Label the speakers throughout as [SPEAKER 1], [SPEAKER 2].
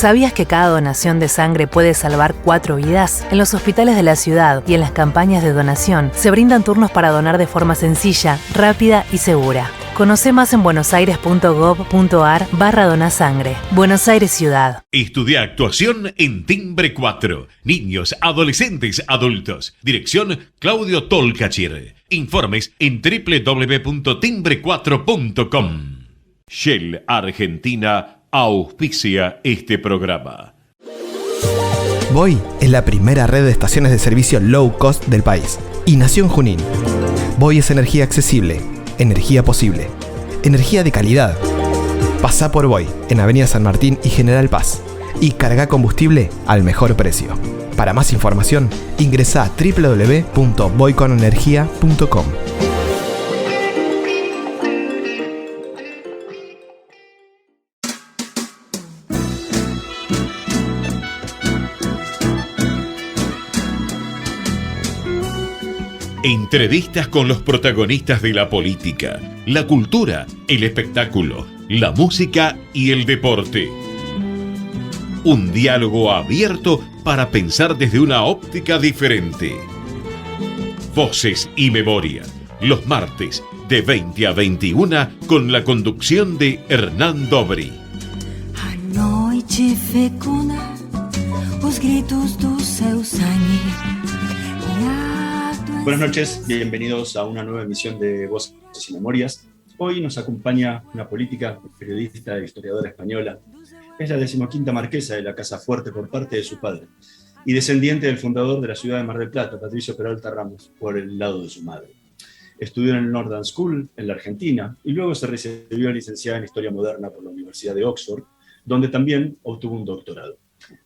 [SPEAKER 1] ¿Sabías que cada donación de sangre puede salvar 4 vidas? En los hospitales de la ciudad y en las campañas de donación se brindan turnos para donar de forma sencilla, rápida y segura. Conoce más en buenosaires.gov.ar/donasangre. Buenos Aires Ciudad.
[SPEAKER 2] Estudia actuación en Timbre 4. Niños, adolescentes, adultos. Dirección Claudio Tolcachir. Informes en www.timbre4.com. Shell Argentina auspicia este programa.
[SPEAKER 3] Voy es la primera red de estaciones de servicio low cost del país y nació en Junín. Voy es energía accesible, energía posible, energía de calidad. Pasá por Voy en Avenida San Martín y General Paz y carga combustible al mejor precio. Para más información, ingresá a www.voyconenergia.com.
[SPEAKER 2] Entrevistas con los protagonistas de la política, la cultura, el espectáculo, la música y el deporte. Un diálogo abierto para pensar desde una óptica diferente. Voces y Memoria, los martes de 20 a 21 con la conducción de Hernán Dobri.
[SPEAKER 4] A noite fecunda, os gritos do seu sangue.
[SPEAKER 5] Buenas noches, bienvenidos a una nueva emisión de Voces y Memorias. Hoy nos acompaña una política, periodista e historiadora española. Es la 15ª marquesa de la Casa Fuerte por parte de su padre y descendiente del fundador de la ciudad de Mar del Plata, Patricio Peralta Ramos, por el lado de su madre. Estudió en el Northern School, en la Argentina, y luego se recibió licenciada en Historia Moderna por la Universidad de Oxford, donde también obtuvo un doctorado.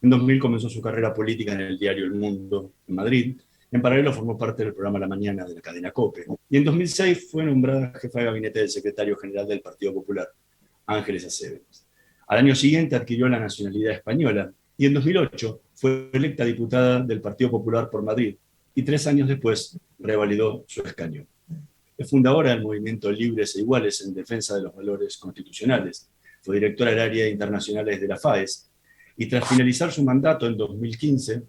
[SPEAKER 5] En 2000 comenzó su carrera política en el diario El Mundo, en Madrid. En paralelo formó parte del programa La Mañana de la cadena COPE. Y en 2006 fue nombrada jefa de gabinete del secretario general del Partido Popular, Ángeles Acévedos. Al año siguiente adquirió la nacionalidad española y en 2008 fue electa diputada del Partido Popular por Madrid y 3 años después revalidó su escaño. Es fundadora del movimiento Libres e Iguales en defensa de los valores constitucionales. Fue directora del área de internacionales de la FAES y tras finalizar su mandato en 2015,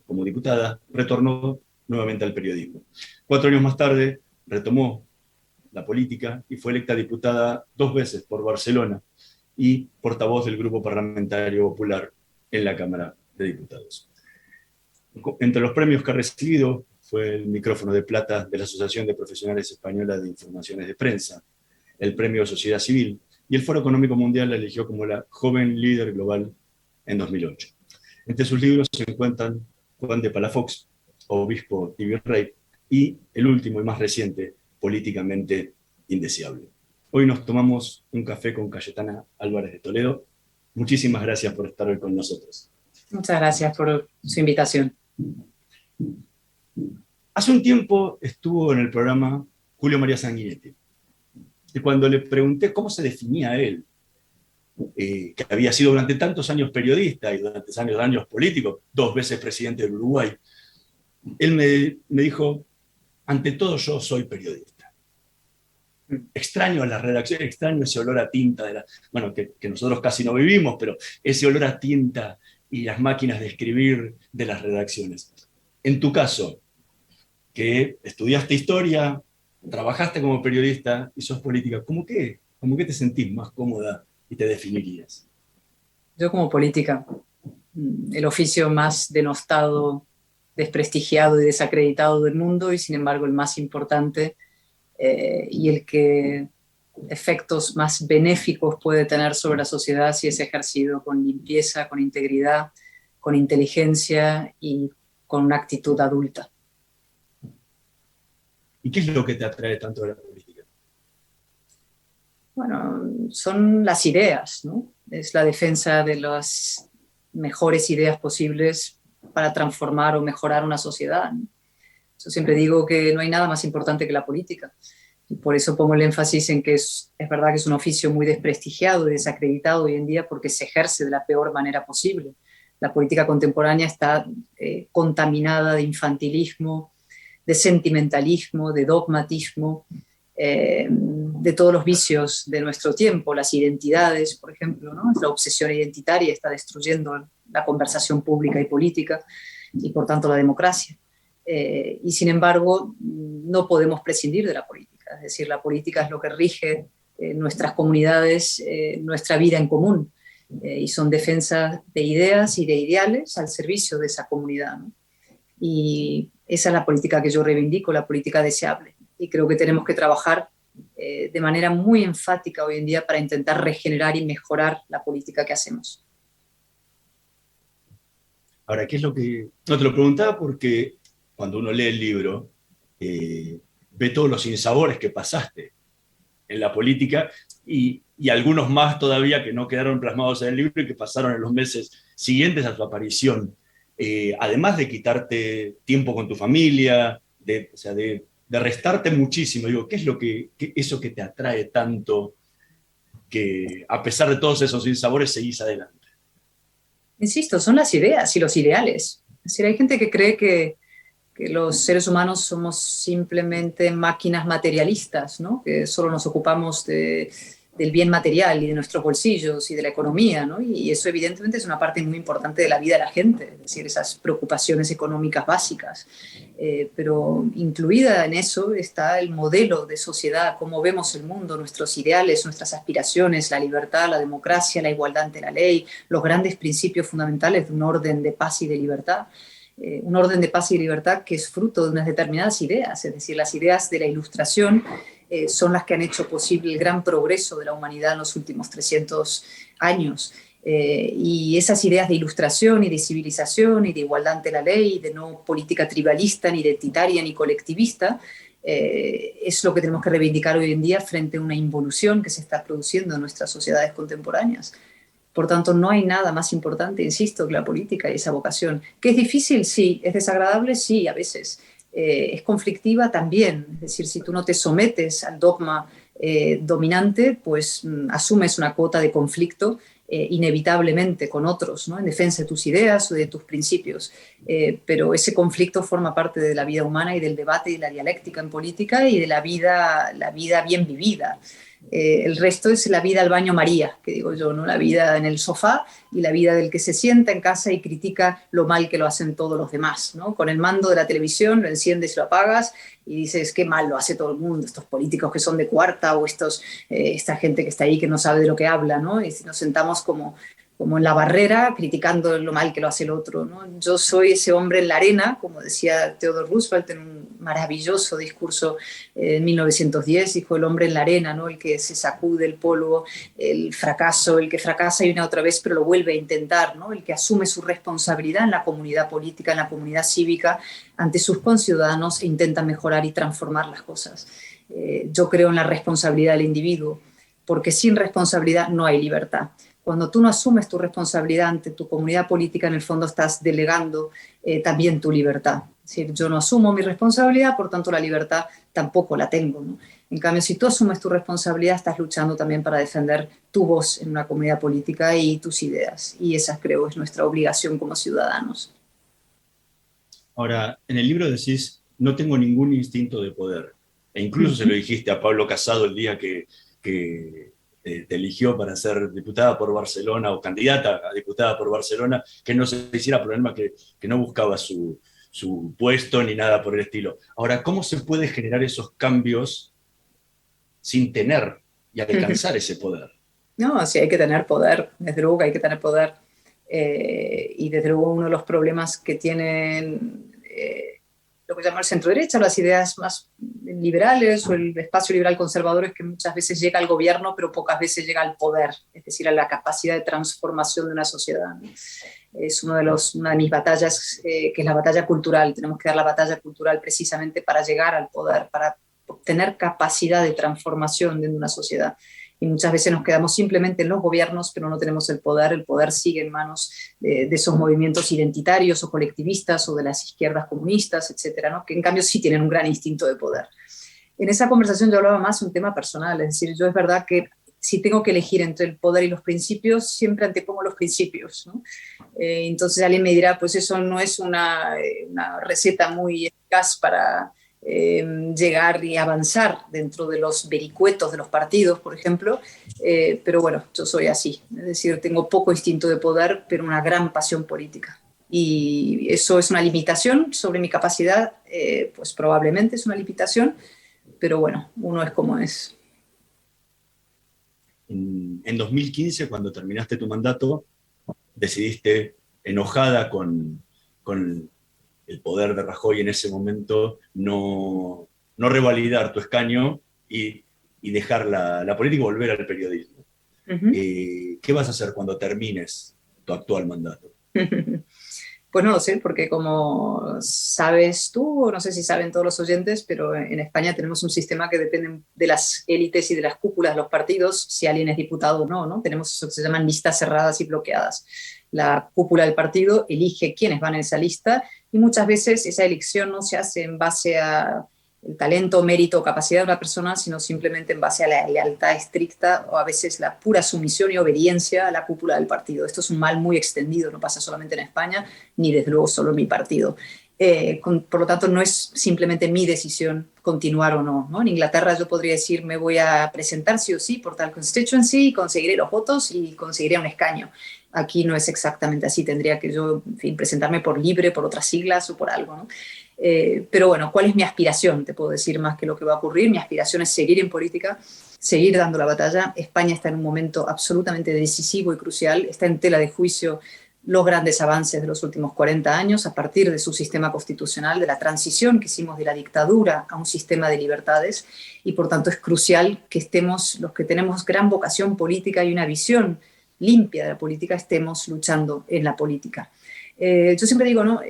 [SPEAKER 5] como diputada, retornó nuevamente al periodismo. 4 años más tarde, retomó la política y fue electa diputada 2 veces por Barcelona y portavoz del Grupo Parlamentario Popular en la Cámara de Diputados. Entre los premios que ha recibido fue el micrófono de plata de la Asociación de Profesionales Española de Informaciones de Prensa, el premio Sociedad Civil, y el Foro Económico Mundial la eligió como la joven líder global en 2008. Entre sus libros se encuentran Juan de Palafox, Obispo y Virrey, y el último y más reciente, Políticamente Indeseable. Hoy nos tomamos un café con Cayetana Álvarez de Toledo. Muchísimas gracias por estar hoy con nosotros.
[SPEAKER 6] Muchas gracias por su invitación.
[SPEAKER 5] Hace un tiempo estuvo en el programa Julio María Sanguinetti, y cuando le pregunté cómo se definía él, que había sido durante tantos años periodista y durante años político, 2 veces presidente del Uruguay, él me dijo, ante todo yo soy periodista. Extraño a la redacción, extraño ese olor a tinta, que nosotros casi no vivimos, pero ese olor a tinta y las máquinas de escribir de las redacciones. En tu caso, que estudiaste historia, trabajaste como periodista y sos política, ¿cómo que te sentís más cómoda y te definirías?
[SPEAKER 6] Yo como política, el oficio más denostado, desprestigiado y desacreditado del mundo, y sin embargo el más importante y el que efectos más benéficos puede tener sobre la sociedad si es ejercido con limpieza, con integridad, con inteligencia y con una actitud adulta.
[SPEAKER 5] ¿Y qué es lo que te atrae tanto de la política?
[SPEAKER 6] Bueno, son las ideas, ¿no? Es la defensa de las mejores ideas posibles para transformar o mejorar una sociedad, ¿no? Yo siempre digo que no hay nada más importante que la política. Y por eso pongo el énfasis en que es verdad que es un oficio muy desprestigiado y desacreditado hoy en día porque se ejerce de la peor manera posible. La política contemporánea está contaminada de infantilismo, de sentimentalismo, de dogmatismo, de todos los vicios de nuestro tiempo, las identidades, por ejemplo, ¿no? La obsesión identitaria está destruyendo la conversación pública y política y por tanto la democracia. Y sin embargo, no podemos prescindir de la política, es decir, la política es lo que rige nuestras comunidades, nuestra vida en común, y son defensas de ideas y de ideales al servicio de esa comunidad, ¿no? Y esa es la política que yo reivindico, la política deseable. Y creo que tenemos que trabajar de manera muy enfática hoy en día para intentar regenerar y mejorar la política que hacemos.
[SPEAKER 5] Ahora, ¿qué es lo que...? No, te lo preguntaba porque cuando uno lee el libro, ve todos los sinsabores que pasaste en la política y algunos más todavía que no quedaron plasmados en el libro y que pasaron en los meses siguientes a tu aparición. Además de quitarte tiempo con tu familia, de restarte muchísimo, digo, ¿qué es eso que te atrae tanto que a pesar de todos esos sinsabores seguís adelante?
[SPEAKER 6] Insisto, son las ideas y los ideales. Es decir, hay gente que cree que los seres humanos somos simplemente máquinas materialistas, ¿no? Que solo nos ocupamos del bien material y de nuestros bolsillos y de la economía, ¿no? Y eso evidentemente es una parte muy importante de la vida de la gente, es decir, esas preocupaciones económicas básicas. Pero incluida en eso está el modelo de sociedad, cómo vemos el mundo, nuestros ideales, nuestras aspiraciones, la libertad, la democracia, la igualdad ante la ley, los grandes principios fundamentales de un orden de paz y de libertad. Un orden de paz y libertad que es fruto de unas determinadas ideas, es decir, las ideas de la Ilustración son las que han hecho posible el gran progreso de la humanidad en los últimos 300 años. Y esas ideas de ilustración y de civilización y de igualdad ante la ley, de no política tribalista, ni identitaria, ni colectivista, es lo que tenemos que reivindicar hoy en día frente a una involución que se está produciendo en nuestras sociedades contemporáneas. Por tanto, no hay nada más importante, insisto, que la política y esa vocación. ¿Que es difícil? Sí. ¿Es desagradable? Sí, a veces. Es conflictiva también. Es decir, si tú no te sometes al dogma dominante, pues asumes una cuota de conflicto inevitablemente con otros, ¿no? En defensa de tus ideas o de tus principios. Pero ese conflicto forma parte de la vida humana y del debate y de la dialéctica en política y de la vida bien vivida. El resto es la vida al baño María, que digo yo, ¿no? La vida en el sofá y la vida del que se sienta en casa y critica lo mal que lo hacen todos los demás, ¿no? Con el mando de la televisión lo enciendes y lo apagas y dices qué mal lo hace todo el mundo, estos políticos que son de cuarta o esta gente que está ahí que no sabe de lo que habla, ¿no? Y nos sentamos como en la barrera, criticando lo mal que lo hace el otro, ¿no? Yo soy ese hombre en la arena, como decía Theodore Roosevelt en un maravilloso discurso en 1910, dijo el hombre en la arena, ¿no? El que se sacude el polvo, el fracaso, el que fracasa y una otra vez pero lo vuelve a intentar, ¿no? El que asume su responsabilidad en la comunidad política, en la comunidad cívica, ante sus conciudadanos e intenta mejorar y transformar las cosas. Yo creo en la responsabilidad del individuo, porque sin responsabilidad no hay libertad. Cuando tú no asumes tu responsabilidad ante tu comunidad política, en el fondo estás delegando también tu libertad. Es decir, yo no asumo mi responsabilidad, por tanto la libertad tampoco la tengo, ¿no? En cambio, si tú asumes tu responsabilidad, estás luchando también para defender tu voz en una comunidad política y tus ideas. Y esa, creo, es nuestra obligación como ciudadanos.
[SPEAKER 5] Ahora, en el libro decís, no tengo ningún instinto de poder. E incluso se lo dijiste a Pablo Casado el día que te eligió para ser diputada por Barcelona o candidata a diputada por Barcelona, que no se hiciera problema, que no buscaba su puesto ni nada por el estilo. Ahora, ¿cómo se puede generar esos cambios sin tener y alcanzar ese poder?
[SPEAKER 6] No, sí hay que tener poder, desde luego que hay que tener poder. Y desde luego uno de los problemas que tienen lo que llama el centro-derecha, las ideas más liberales o el espacio liberal conservador es que muchas veces llega al gobierno, pero pocas veces llega al poder, es decir, a la capacidad de transformación de una sociedad. Es una de mis batallas, que es la batalla cultural. Tenemos que dar la batalla cultural precisamente para llegar al poder, para obtener capacidad de transformación de una sociedad. Y muchas veces nos quedamos simplemente en los gobiernos, pero no tenemos el poder sigue en manos de esos movimientos identitarios o colectivistas o de las izquierdas comunistas, etcétera, ¿no? Que en cambio sí tienen un gran instinto de poder. En esa conversación yo hablaba más de un tema personal, es decir, yo es verdad que si tengo que elegir entre el poder y los principios, siempre antepongo los principios, ¿no? Entonces alguien me dirá, pues eso no es una receta muy eficaz para llegar y avanzar dentro de los vericuetos de los partidos, por ejemplo, pero bueno, yo soy así, es decir, tengo poco instinto de poder, pero una gran pasión política. Y eso es una limitación sobre mi capacidad, pues probablemente es una limitación, pero bueno, uno es como es.
[SPEAKER 5] En 2015, cuando terminaste tu mandato, decidiste, enojada con el poder de Rajoy en ese momento, no revalidar tu escaño y dejar la política y volver al periodismo. ¿Qué vas a hacer cuando termines tu actual mandato?
[SPEAKER 6] Pues no lo sé, porque como sabes tú, o no sé si saben todos los oyentes, pero en España tenemos un sistema que depende de las élites y de las cúpulas de los partidos, si alguien es diputado o no, ¿no? Tenemos eso que se llaman listas cerradas y bloqueadas. La cúpula del partido elige quiénes van en esa lista y muchas veces esa elección no se hace en base a el talento, mérito o capacidad de una persona, sino simplemente en base a la lealtad estricta o a veces la pura sumisión y obediencia a la cúpula del partido. Esto es un mal muy extendido, no pasa solamente en España, ni desde luego solo en mi partido. Por lo tanto, no es simplemente mi decisión continuar o no, ¿no? En Inglaterra yo podría decir, me voy a presentar sí o sí por tal constituency, conseguiré los votos y conseguiré un escaño. Aquí no es exactamente así, tendría que yo, en fin, presentarme por libre, por otras siglas o por algo, ¿no? Pero bueno, ¿cuál es mi aspiración? Te puedo decir más que lo que va a ocurrir. Mi aspiración es seguir en política, seguir dando la batalla. España está en un momento absolutamente decisivo y crucial, está en tela de juicio los grandes avances de los últimos 40 años a partir de su sistema constitucional, de la transición que hicimos de la dictadura a un sistema de libertades, y por tanto es crucial que estemos, los que tenemos gran vocación política y una visión limpia de la política, estemos luchando en la política. Yo siempre digo, ¿no?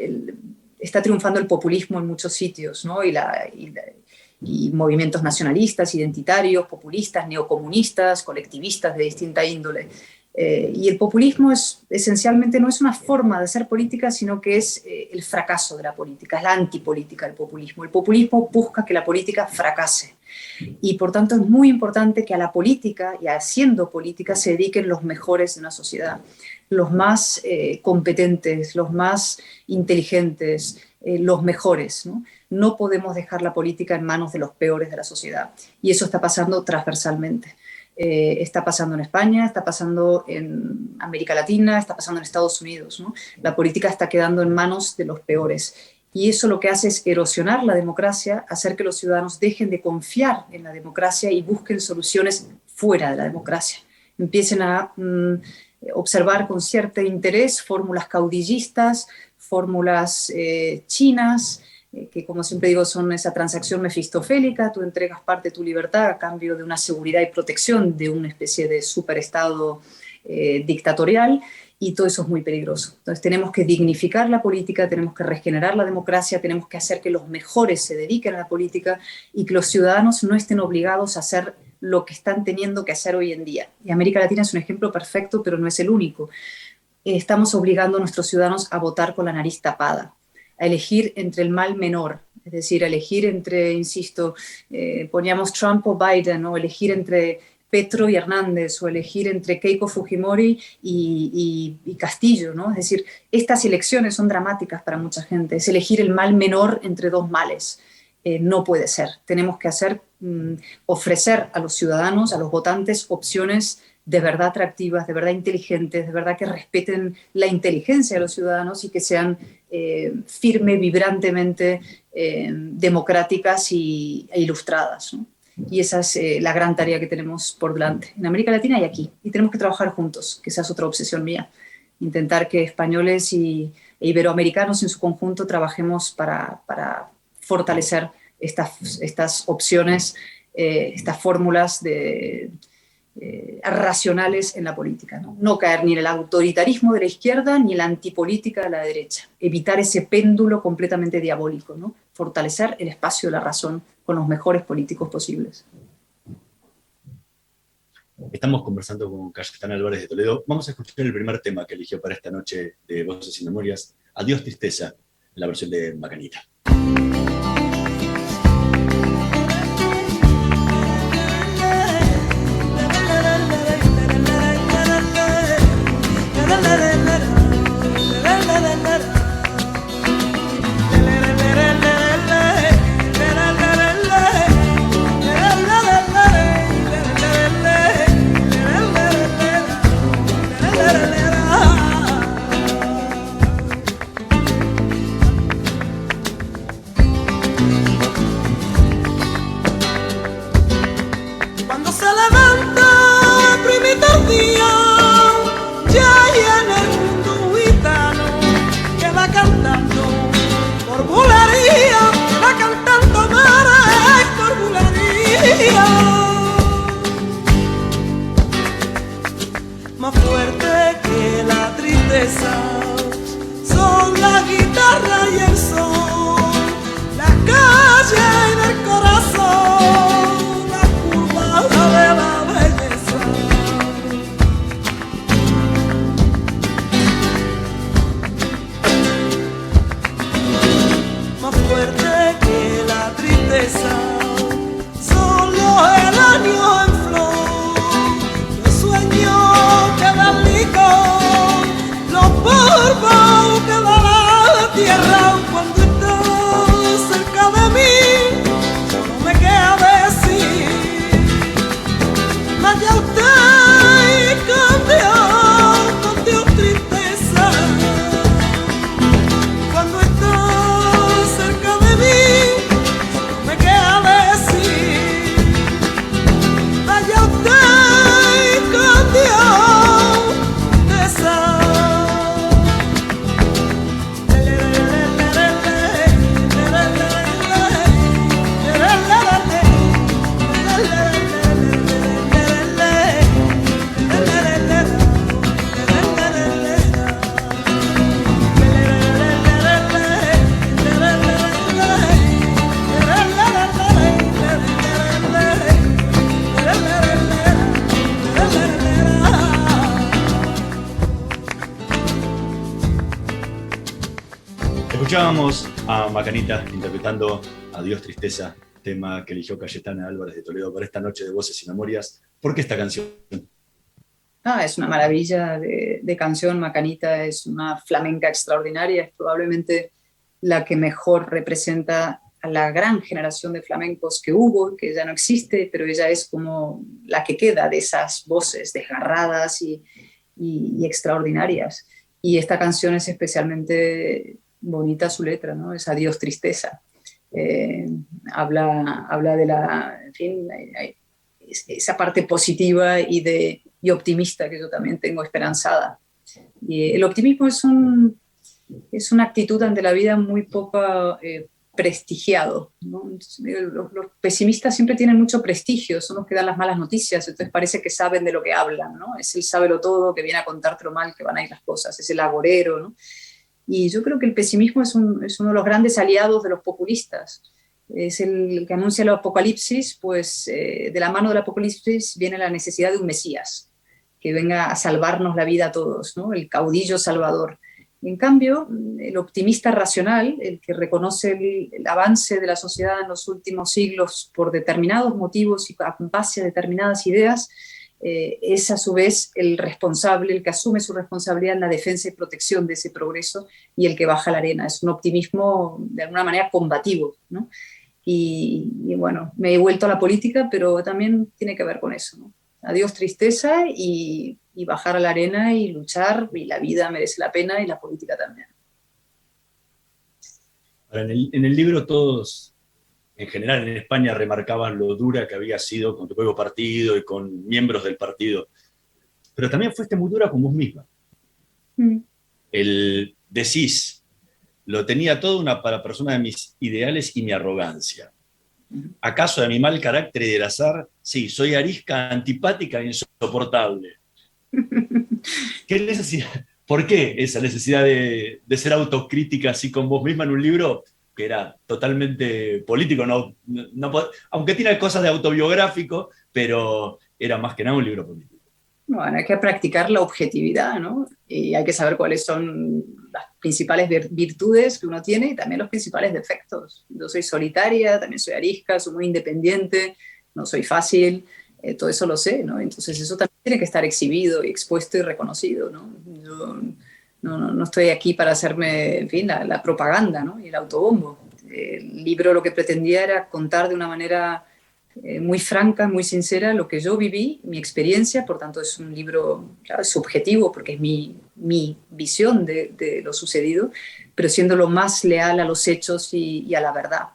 [SPEAKER 6] Está triunfando el populismo en muchos sitios, ¿no? Y movimientos nacionalistas, identitarios, populistas, neocomunistas, colectivistas de distinta índole. Y el populismo esencialmente no es una forma de hacer política, sino que es el fracaso de la política, es la antipolítica del populismo. El populismo busca que la política fracase. Y por tanto es muy importante que a la política y haciendo política se dediquen los mejores de una sociedad, los más competentes, los más inteligentes, los mejores, ¿no? No podemos dejar la política en manos de los peores de la sociedad. Y eso está pasando transversalmente. Está pasando en España, está pasando en América Latina, está pasando en Estados Unidos, ¿no? La política está quedando en manos de los peores. Y eso lo que hace es erosionar la democracia, hacer que los ciudadanos dejen de confiar en la democracia y busquen soluciones fuera de la democracia. Empiecen a observar con cierto interés fórmulas caudillistas, fórmulas chinas, que como siempre digo son esa transacción mefistofélica, tú entregas parte de tu libertad a cambio de una seguridad y protección de una especie de superestado dictatorial, y todo eso es muy peligroso. Entonces tenemos que dignificar la política, tenemos que regenerar la democracia, tenemos que hacer que los mejores se dediquen a la política y que los ciudadanos no estén obligados a hacer lo que están teniendo que hacer hoy en día. Y América Latina es un ejemplo perfecto, pero no es el único. Estamos obligando a nuestros ciudadanos a votar con la nariz tapada, a elegir entre el mal menor, es decir, a elegir entre, insisto, poníamos Trump o Biden, o elegir entre Petro y Hernández, o elegir entre Keiko Fujimori y Castillo, ¿no? Es decir, estas elecciones son dramáticas para mucha gente, es elegir el mal menor entre dos males. No puede ser. Tenemos que ofrecer a los ciudadanos, a los votantes, opciones de verdad atractivas, de verdad inteligentes, de verdad que respeten la inteligencia de los ciudadanos y que sean firme, vibrantemente democráticas e ilustradas, ¿no? Y esa es la gran tarea que tenemos por delante en América Latina y aquí. Y tenemos que trabajar juntos, que esa es otra obsesión mía. Intentar que españoles e iberoamericanos en su conjunto trabajemos para fortalecer estas opciones, estas fórmulas racionales en la política, ¿no? No caer ni en el autoritarismo de la izquierda ni en la antipolítica de la derecha. Evitar ese péndulo completamente diabólico, ¿no? Fortalecer el espacio de la razón con los mejores políticos posibles.
[SPEAKER 5] Estamos conversando con Cayetana Álvarez de Toledo. Vamos a escuchar el primer tema que eligió para esta noche de Voces y Memorias, Adiós Tristeza, en la versión de Macanita.
[SPEAKER 7] tristeza son la guitarra y el sol, la calle y el corazón, la curva de la belleza. Más fuerte que la tristeza, solo el año en flor, los sueños que dan licor, los polvos que da la tierra. Cuando estás cerca de mí, no me queda decir, vaya usted y con Dios tristeza. Cuando estás cerca de mí, no me queda decir, vaya usted y con Dios tristeza.
[SPEAKER 5] Escuchábamos a Macanita interpretando Adiós Tristeza, tema que eligió Cayetana Álvarez de Toledo para esta noche de Voces y Memorias. ¿Por qué esta canción?
[SPEAKER 6] Es una maravilla de canción. Macanita es una flamenca extraordinaria, es probablemente la que mejor representa a la gran generación de flamencos que hubo, que ya no existe, pero ella es como la que queda de esas voces desgarradas y extraordinarias. Y esta canción es especialmente bonita, su letra, ¿no? Es Adiós Tristeza. Habla de la, en fin, esa parte positiva y optimista que yo también tengo esperanzada. Y el optimismo es una actitud ante la vida muy poco prestigiado, ¿no? Los pesimistas siempre tienen mucho prestigio, son los que dan las malas noticias, entonces parece que saben de lo que hablan, ¿no? Es el sábelo todo que viene a contarte lo mal que van a ir las cosas, es el agorero, ¿no? Y yo creo que el pesimismo es uno de los grandes aliados de los populistas. Es el que anuncia el apocalipsis, pues de la mano del apocalipsis viene la necesidad de un Mesías, que venga a salvarnos la vida a todos, ¿no? El caudillo salvador. Y en cambio, el optimista racional, el que reconoce el avance de la sociedad en los últimos siglos por determinados motivos y en base a determinadas ideas, es a su vez el responsable, el que asume su responsabilidad en la defensa y protección de ese progreso y el que baja la arena. Es un optimismo de alguna manera combativo, ¿no? Y bueno, me he vuelto a la política, pero también tiene que ver con eso, ¿no? Adiós tristeza y bajar a la arena y luchar, y la vida merece la pena y la política también.
[SPEAKER 5] Ahora, en el libro todos, en general en España, remarcaban lo dura que había sido con tu propio partido y con miembros del partido. Pero también fuiste muy dura con vos misma. Decís, lo tenía todo para persona de mis ideales y mi arrogancia. ¿Acaso de mi mal carácter y del azar? Sí, soy arisca, antipática e insoportable. ¿Qué necesidad? ¿Por qué esa necesidad de ser autocrítica así con vos misma en un libro que era totalmente político? Aunque tiene cosas de autobiográfico, pero era más que nada un libro político.
[SPEAKER 6] Bueno, hay que practicar la objetividad, ¿no? Y hay que saber cuáles son las principales virtudes que uno tiene y también los principales defectos. Yo soy solitaria, también soy arisca, soy muy independiente, no soy fácil, todo eso lo sé, ¿no? Entonces eso también tiene que estar exhibido y expuesto y reconocido, ¿no? Yo no estoy aquí para hacerme, en fin, la propaganda, ¿no? Y el autobombo. El libro lo que pretendía era contar de una manera muy franca, muy sincera lo que yo viví, mi experiencia. Por tanto es un libro, claro, subjetivo porque es mi visión de lo sucedido, pero siendo lo más leal a los hechos y a la verdad.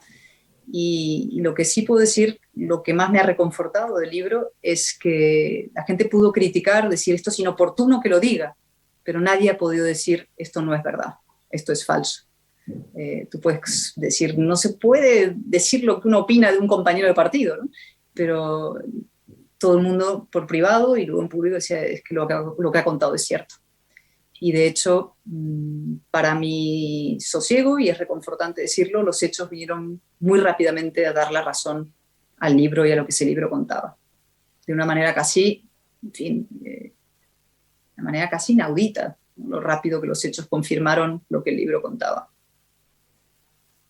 [SPEAKER 6] Y lo que sí puedo decir, lo que más me ha reconfortado del libro es que la gente pudo criticar, decir esto es inoportuno que lo diga, pero nadie ha podido decir esto no es verdad, esto es falso. Tú puedes decir, no se puede decir lo que uno opina de un compañero de partido, ¿no? Pero todo el mundo por privado y luego en público decía es que lo que ha contado es cierto. Y de hecho, para mi sosiego, y es reconfortante decirlo, los hechos vinieron muy rápidamente a dar la razón al libro y a lo que ese libro contaba. De una manera casi, en fin, de una manera casi inaudita, ¿no? Lo rápido que los hechos confirmaron lo que el libro contaba.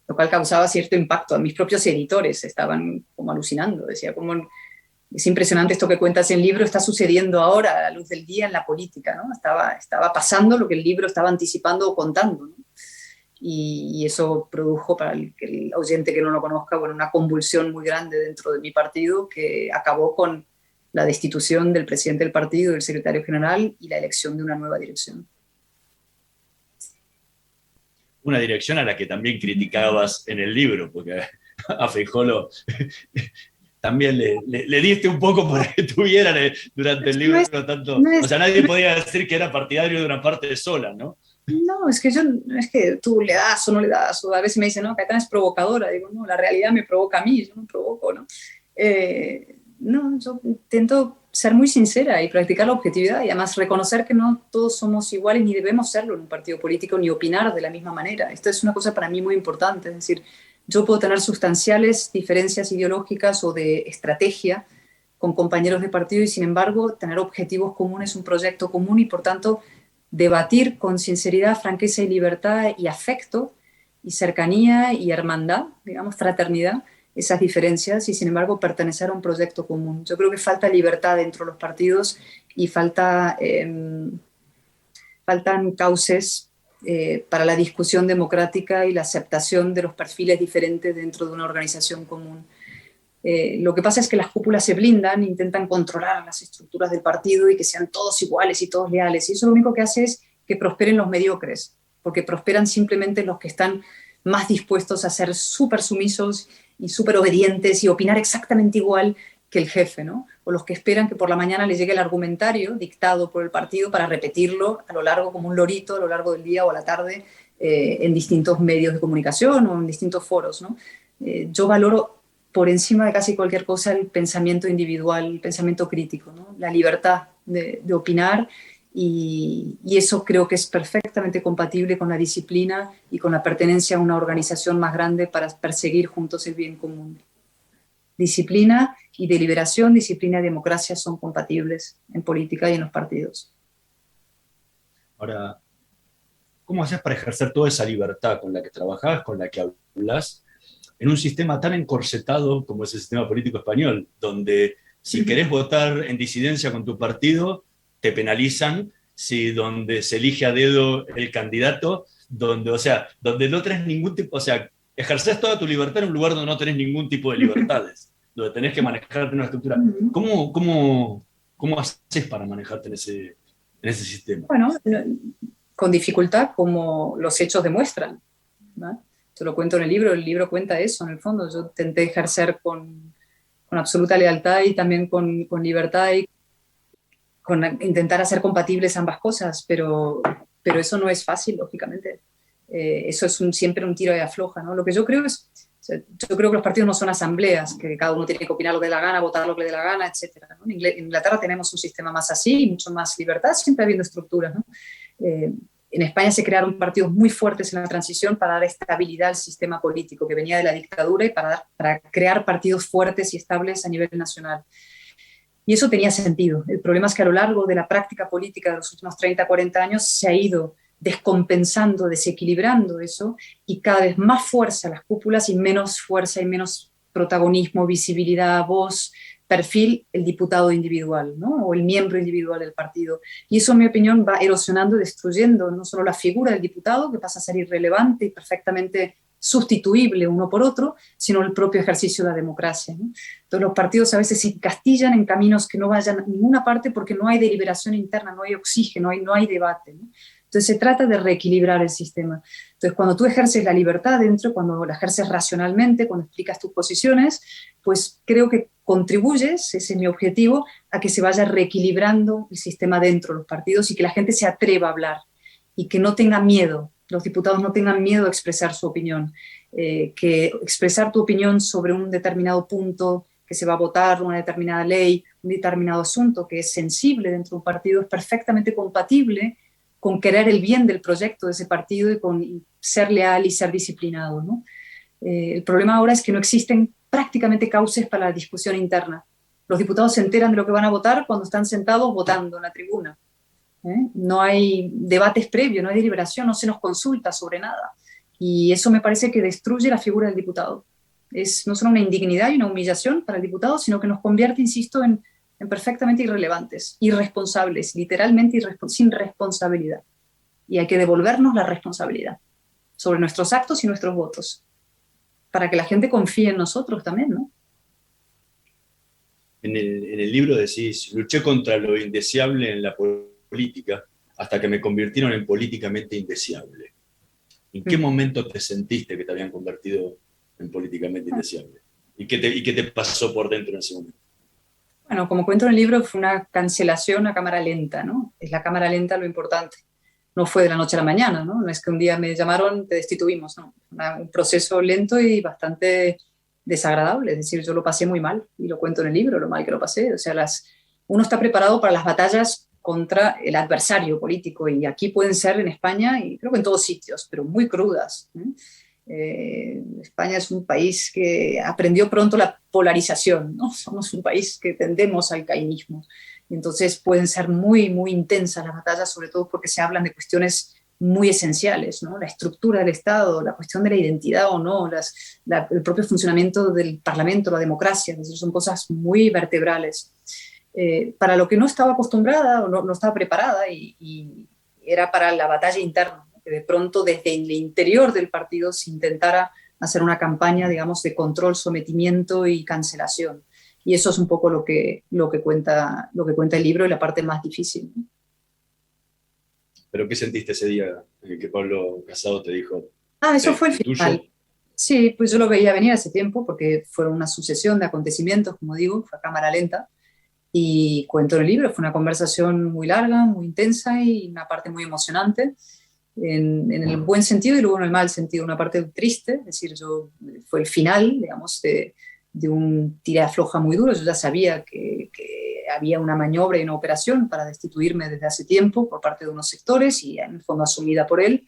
[SPEAKER 6] Lo cual causaba cierto impacto. A mis propios editores estaban como alucinando. Decía, como es impresionante esto que cuentas en el libro, está sucediendo ahora a la luz del día en la política, ¿no? Estaba pasando lo que el libro estaba anticipando o contando, ¿no? Y eso produjo, para el oyente que no lo conozca, bueno, una convulsión muy grande dentro de mi partido que acabó con la destitución del presidente del partido, del secretario general, y la elección de una nueva dirección.
[SPEAKER 5] Una dirección a la que también criticabas en el libro, porque a Feijóo también le diste un poco para que tuviera durante el libro, o sea, nadie podía decir que era partidario de una parte sola, ¿no?
[SPEAKER 6] No, es que tú le das o no le das, o a veces me dicen, no, Cayetana es provocadora, digo, no, la realidad me provoca a mí, yo no provoco, ¿no? No, yo intento ser muy sincera y practicar la objetividad y además reconocer que no todos somos iguales ni debemos serlo en un partido político ni opinar de la misma manera. Esto es una cosa para mí muy importante, es decir, yo puedo tener sustanciales diferencias ideológicas o de estrategia con compañeros de partido y sin embargo tener objetivos comunes, un proyecto común y por tanto debatir con sinceridad, franqueza y libertad y afecto y cercanía y hermandad, digamos, fraternidad, esas diferencias y sin embargo pertenecer a un proyecto común. Yo creo que falta libertad dentro de los partidos y faltan cauces para la discusión democrática y la aceptación de los perfiles diferentes dentro de una organización común. Lo que pasa es que las cúpulas se blindan, intentan controlar las estructuras del partido y que sean todos iguales y todos leales. Y eso lo único que hace es que prosperen los mediocres, porque prosperan simplemente los que están más dispuestos a ser súper sumisos y súper obedientes y opinar exactamente igual que el jefe, ¿no? O los que esperan que por la mañana les llegue el argumentario dictado por el partido para repetirlo a lo largo, como un lorito, a lo largo del día o a la tarde en distintos medios de comunicación o en distintos foros, ¿no? Yo valoro por encima de casi cualquier cosa el pensamiento individual, el pensamiento crítico, ¿no? La libertad de opinar y eso creo que es perfectamente compatible con la disciplina y con la pertenencia a una organización más grande para perseguir juntos el bien común. Disciplina y deliberación, disciplina y democracia son compatibles en política y en los partidos.
[SPEAKER 5] Ahora, ¿cómo haces para ejercer toda esa libertad con la que trabajás, con la que hablas, en un sistema tan encorsetado como es el sistema político español, donde si querés votar en disidencia con tu partido, te penalizan, si donde se elige a dedo el candidato, donde no tenés ningún tipo, o sea, ejercés toda tu libertad en un lugar donde no tenés ningún tipo de libertades, donde tenés que manejarte en una estructura. ¿Cómo haces para manejarte en ese sistema?
[SPEAKER 6] Bueno, con dificultad, como los hechos demuestran, ¿no? Yo lo cuento en el libro cuenta eso, en el fondo. Yo intenté ejercer con absoluta lealtad y también con libertad y con intentar hacer compatibles ambas cosas, pero eso no es fácil, lógicamente. Eso es siempre un tiro y afloja, ¿no? Lo que yo creo es, yo creo que los partidos no son asambleas, que cada uno tiene que opinar lo que le da la gana, votar lo que le dé la gana, etc., ¿no? En Inglaterra tenemos un sistema más así, mucho más libertad, siempre habiendo estructuras, ¿no? En España se crearon partidos muy fuertes en la transición para dar estabilidad al sistema político que venía de la dictadura y para crear partidos fuertes y estables a nivel nacional. Y eso tenía sentido. El problema es que a lo largo de la práctica política de los últimos 30, 40 años se ha ido descompensando, desequilibrando eso y cada vez más fuerza las cúpulas y menos fuerza y menos protagonismo, visibilidad, voz, perfil, el diputado individual, ¿no? O el miembro individual del partido. Y eso, en mi opinión, va erosionando y destruyendo no solo la figura del diputado, que pasa a ser irrelevante y perfectamente sustituible uno por otro, sino el propio ejercicio de la democracia, ¿no? Entonces los partidos a veces se encastillan en caminos que no vayan a ninguna parte porque no hay deliberación interna, no hay oxígeno, no hay debate, ¿no? Entonces se trata de reequilibrar el sistema. Entonces cuando tú ejerces la libertad dentro, cuando la ejerces racionalmente, cuando explicas tus posiciones, pues creo que contribuyes, ese es mi objetivo, a que se vaya reequilibrando el sistema dentro de los partidos y que la gente se atreva a hablar y que no tenga miedo, los diputados no tengan miedo a expresar su opinión, que expresar tu opinión sobre un determinado punto que se va a votar, una determinada ley, un determinado asunto que es sensible dentro de un partido es perfectamente compatible con querer el bien del proyecto de ese partido y con ser leal y ser disciplinado, ¿no? El problema ahora es que no existen prácticamente cauces para la discusión interna. Los diputados se enteran de lo que van a votar cuando están sentados votando en la tribuna. No hay debates previos, no hay deliberación, no se nos consulta sobre nada. Y eso me parece que destruye la figura del diputado. Es no solo una indignidad y una humillación para el diputado, sino que nos convierte, insisto, en perfectamente irrelevantes, irresponsables, literalmente sin responsabilidad. Y hay que devolvernos la responsabilidad sobre nuestros actos y nuestros votos, para que la gente confíe en nosotros también, ¿no?
[SPEAKER 5] En el libro decís, luché contra lo indeseable en la política hasta que me convirtieron en políticamente indeseable. ¿En qué momento te sentiste que te habían convertido en políticamente indeseable? ¿Y qué te pasó por dentro en ese momento?
[SPEAKER 6] Bueno, como cuento en el libro, fue una cancelación a cámara lenta, ¿no? Es la cámara lenta lo importante. No fue de la noche a la mañana, ¿no? No es que un día me llamaron, te destituimos, ¿no? Un proceso lento y bastante desagradable. Es decir, yo lo pasé muy mal, y lo cuento en el libro, lo mal que lo pasé. O sea, uno está preparado para las batallas contra el adversario político, y aquí pueden ser en España, y creo que en todos sitios, pero muy crudas. España es un país que aprendió pronto la polarización, ¿no? Somos un país que tendemos al caínismo, y entonces pueden ser muy, muy intensas las batallas, sobre todo porque se hablan de cuestiones muy esenciales, ¿no? La estructura del Estado, la cuestión de la identidad o no, el propio funcionamiento del Parlamento, la democracia, es decir, son cosas muy vertebrales. Para lo que no estaba acostumbrada o no estaba preparada, y era para la batalla interna, ¿no? Que de pronto desde el interior del partido se intentara hacer una campaña, digamos, de control, sometimiento y cancelación. Y eso es un poco lo que cuenta el libro, y la parte más difícil, ¿no?
[SPEAKER 5] ¿Pero qué sentiste ese día en el que Pablo Casado te dijo?
[SPEAKER 6] Eso fue el final. Tuyo? Sí, pues yo lo veía venir hace tiempo, porque fueron una sucesión de acontecimientos, como digo, fue a cámara lenta. Y cuento en el libro, fue una conversación muy larga, muy intensa, y una parte muy emocionante, en el buen sentido y luego en el mal sentido, una parte triste, es decir, fue el final, digamos, de un tira-afloja muy duro. Yo ya sabía que había una maniobra y una operación para destituirme desde hace tiempo por parte de unos sectores, y en el fondo asumida por él.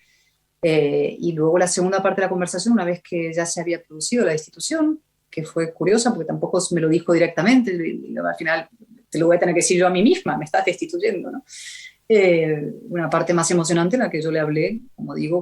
[SPEAKER 6] Y luego la segunda parte de la conversación, una vez que ya se había producido la destitución, que fue curiosa porque tampoco me lo dijo directamente, y al final te lo voy a tener que decir yo a mí misma, me estás destituyendo, ¿no? Una parte más emocionante en la que yo le hablé, como digo,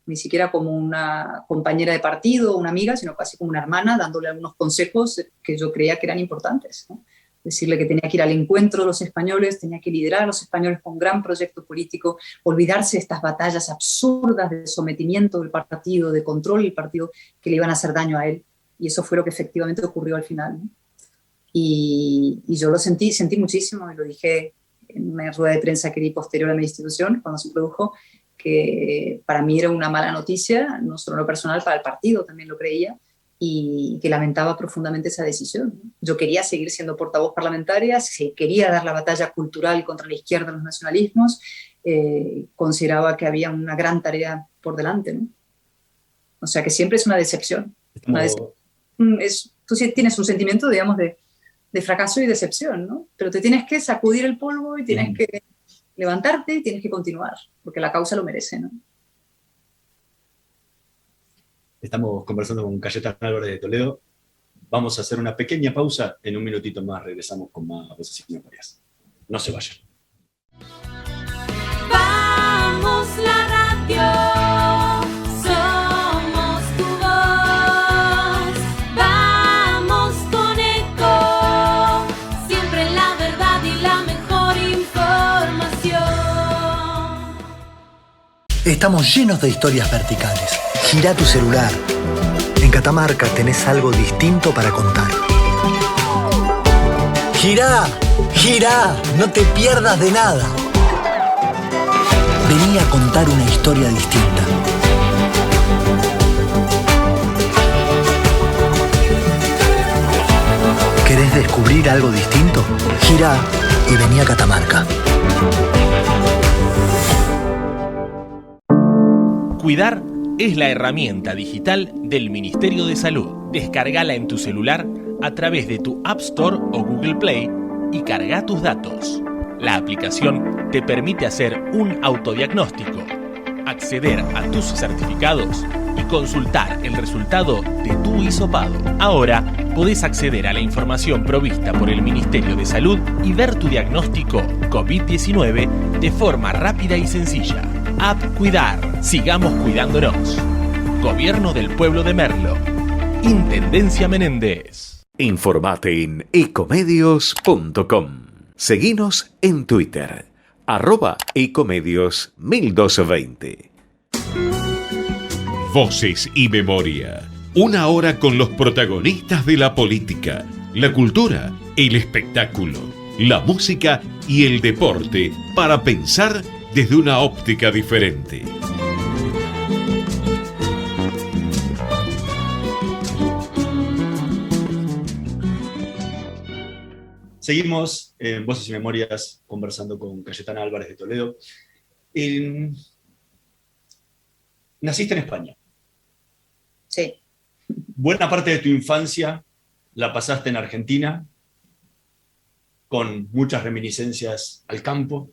[SPEAKER 6] ni siquiera como una compañera de partido, una amiga, sino casi como una hermana, dándole algunos consejos que yo creía que eran importantes, ¿no? Decirle que tenía que ir al encuentro de los españoles, tenía que liderar a los españoles con un gran proyecto político, olvidarse de estas batallas absurdas de sometimiento del partido, de control del partido, que le iban a hacer daño a él. Y eso fue lo que efectivamente ocurrió al final, ¿no? Y yo lo sentí muchísimo, y lo dije en una rueda de prensa que di posterior a mi destitución, cuando se produjo, que para mí era una mala noticia, no solo en lo personal, para el partido también lo creía, y que lamentaba profundamente esa decisión. Yo quería seguir siendo portavoz parlamentaria, quería dar la batalla cultural contra la izquierda y los nacionalismos, consideraba que había una gran tarea por delante, ¿no? O sea que siempre es una decepción. Tú sí tienes un sentimiento, digamos, de fracaso y decepción, ¿no? Pero te tienes que sacudir el polvo y tienes que levantarte y tienes que continuar, porque la causa lo merece, ¿no?
[SPEAKER 5] Estamos conversando con Cayetana Álvarez de Toledo. Vamos a hacer una pequeña pausa. En un minutito más regresamos con más Voces y Memorias. No se vayan.
[SPEAKER 8] Vamos la radio, somos tu voz. Vamos con eco, siempre la verdad y la mejor información.
[SPEAKER 9] Estamos llenos de historias verticales. Gira tu celular. En Catamarca tenés algo distinto para contar. Girá, girá, no te pierdas de nada. Vení a contar una historia distinta. ¿Querés descubrir algo distinto? Girá y vení a Catamarca.
[SPEAKER 10] Cuidar es la herramienta digital del Ministerio de Salud. Descárgala en tu celular a través de tu App Store o Google Play y carga tus datos. La aplicación te permite hacer un autodiagnóstico, acceder a tus certificados y consultar el resultado de tu hisopado. Ahora podés acceder a la información provista por el Ministerio de Salud y ver tu diagnóstico COVID-19 de forma rápida y sencilla. App Cuidar. Sigamos cuidándonos. Gobierno del Pueblo de Merlo. Intendencia Menéndez.
[SPEAKER 2] Informate en ecomedios.com. Seguinos en Twitter, @ecomedios1220. Voces y Memoria. Una hora con los protagonistas de la política, la cultura, el espectáculo, la música y el deporte para pensar desde una óptica diferente.
[SPEAKER 5] Seguimos en Voces y Memorias conversando con Cayetana Álvarez de Toledo. Naciste en España.
[SPEAKER 6] Sí.
[SPEAKER 5] Buena parte de tu infancia la pasaste en Argentina, con muchas reminiscencias al campo.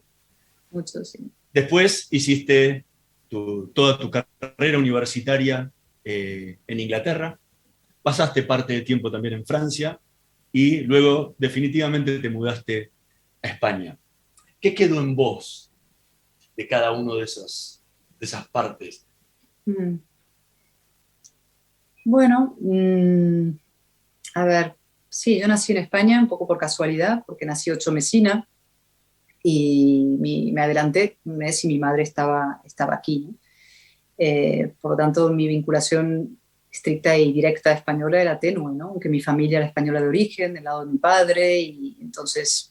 [SPEAKER 6] Mucho, sí.
[SPEAKER 5] Después hiciste toda tu carrera universitaria en Inglaterra. Pasaste parte de tiempo también en Francia. Y luego definitivamente te mudaste a España. ¿Qué quedó en vos de cada uno de esas partes?
[SPEAKER 6] Bueno, a ver, sí, yo nací en España un poco por casualidad, porque nací ochomesina y me adelanté un mes y mi madre estaba aquí, ¿no? Por lo tanto, mi vinculación estricta y directa española era tenue, ¿no? Aunque mi familia era española de origen, del lado de mi padre, y entonces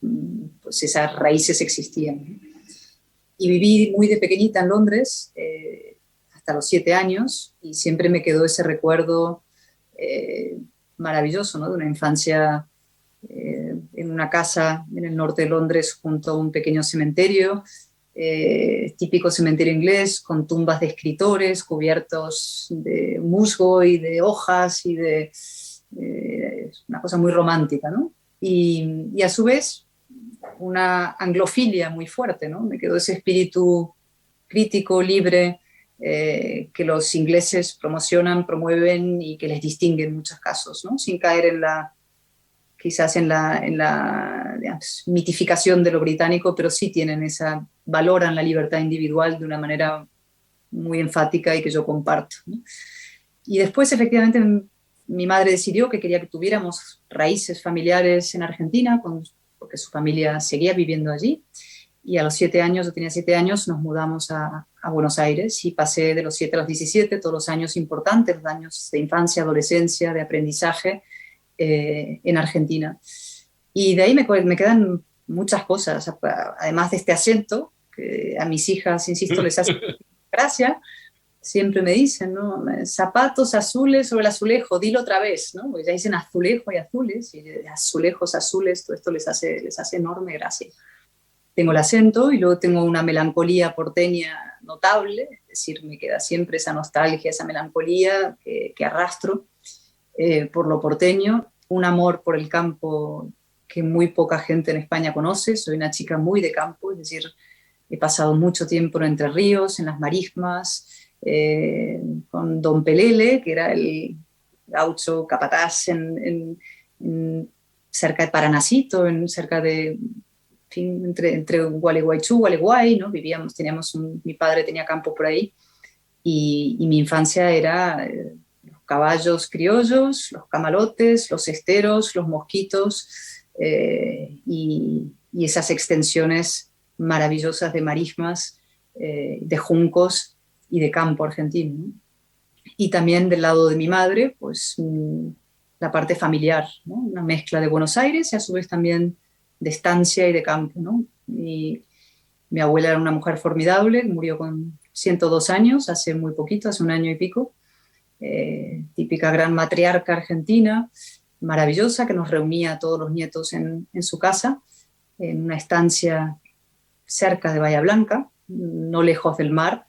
[SPEAKER 6] pues esas raíces existían, ¿no? Y viví muy de pequeñita en Londres, hasta los 7 años, y siempre me quedó ese recuerdo maravilloso, ¿no? De una infancia en una casa en el norte de Londres junto a un pequeño cementerio, típico cementerio inglés, con tumbas de escritores cubiertos de musgo y de hojas y de una cosa muy romántica, ¿no? Y a su vez una anglofilia muy fuerte, ¿no? Me quedó ese espíritu crítico, libre, que los ingleses promueven y que les distingue en muchos casos, ¿no? Sin caer quizás en la digamos, mitificación de lo británico, pero sí valoran la libertad individual de una manera muy enfática y que yo comparto, ¿no? Y después, efectivamente, mi madre decidió que quería que tuviéramos raíces familiares en Argentina, porque su familia seguía viviendo allí. Y a los 7 años, yo tenía 7 años, nos mudamos a Buenos Aires y pasé de los 7 a los 17, todos los años importantes, los años de infancia, adolescencia, de aprendizaje, en Argentina. Y de ahí me quedan muchas cosas, además de este acento, que a mis hijas, insisto, les hace gracia. Siempre me dicen, ¿no? Zapatos azules sobre el azulejo, dilo otra vez, ¿no? Porque ya dicen azulejo y azules, y azulejos, azules, todo esto les hace enorme gracia. Tengo el acento y luego tengo una melancolía porteña notable, es decir, me queda siempre esa nostalgia, esa melancolía que arrastro por lo porteño, un amor por el campo que muy poca gente en España conoce. Soy una chica muy de campo, es decir, he pasado mucho tiempo en Entre Ríos, en las marismas, con Don Pelele, que era el gaucho capataz cerca de Paranacito, cerca de, en fin, entre Gualeguaychú, Gualeguay, ¿no? Mi padre tenía campo por ahí, y mi infancia era los caballos criollos, los camalotes, los esteros, los mosquitos, y esas extensiones maravillosas de marismas, de juncos y de campo argentino, ¿no? Y también del lado de mi madre, pues la parte familiar, ¿no? Una mezcla de Buenos Aires y a su vez también de estancia y de campo, ¿no? Y mi abuela era una mujer formidable, murió con 102 años, hace muy poquito, hace un año y pico, típica gran matriarca argentina, maravillosa, que nos reunía a todos los nietos en su casa, en una estancia cerca de Bahía Blanca, no lejos del mar,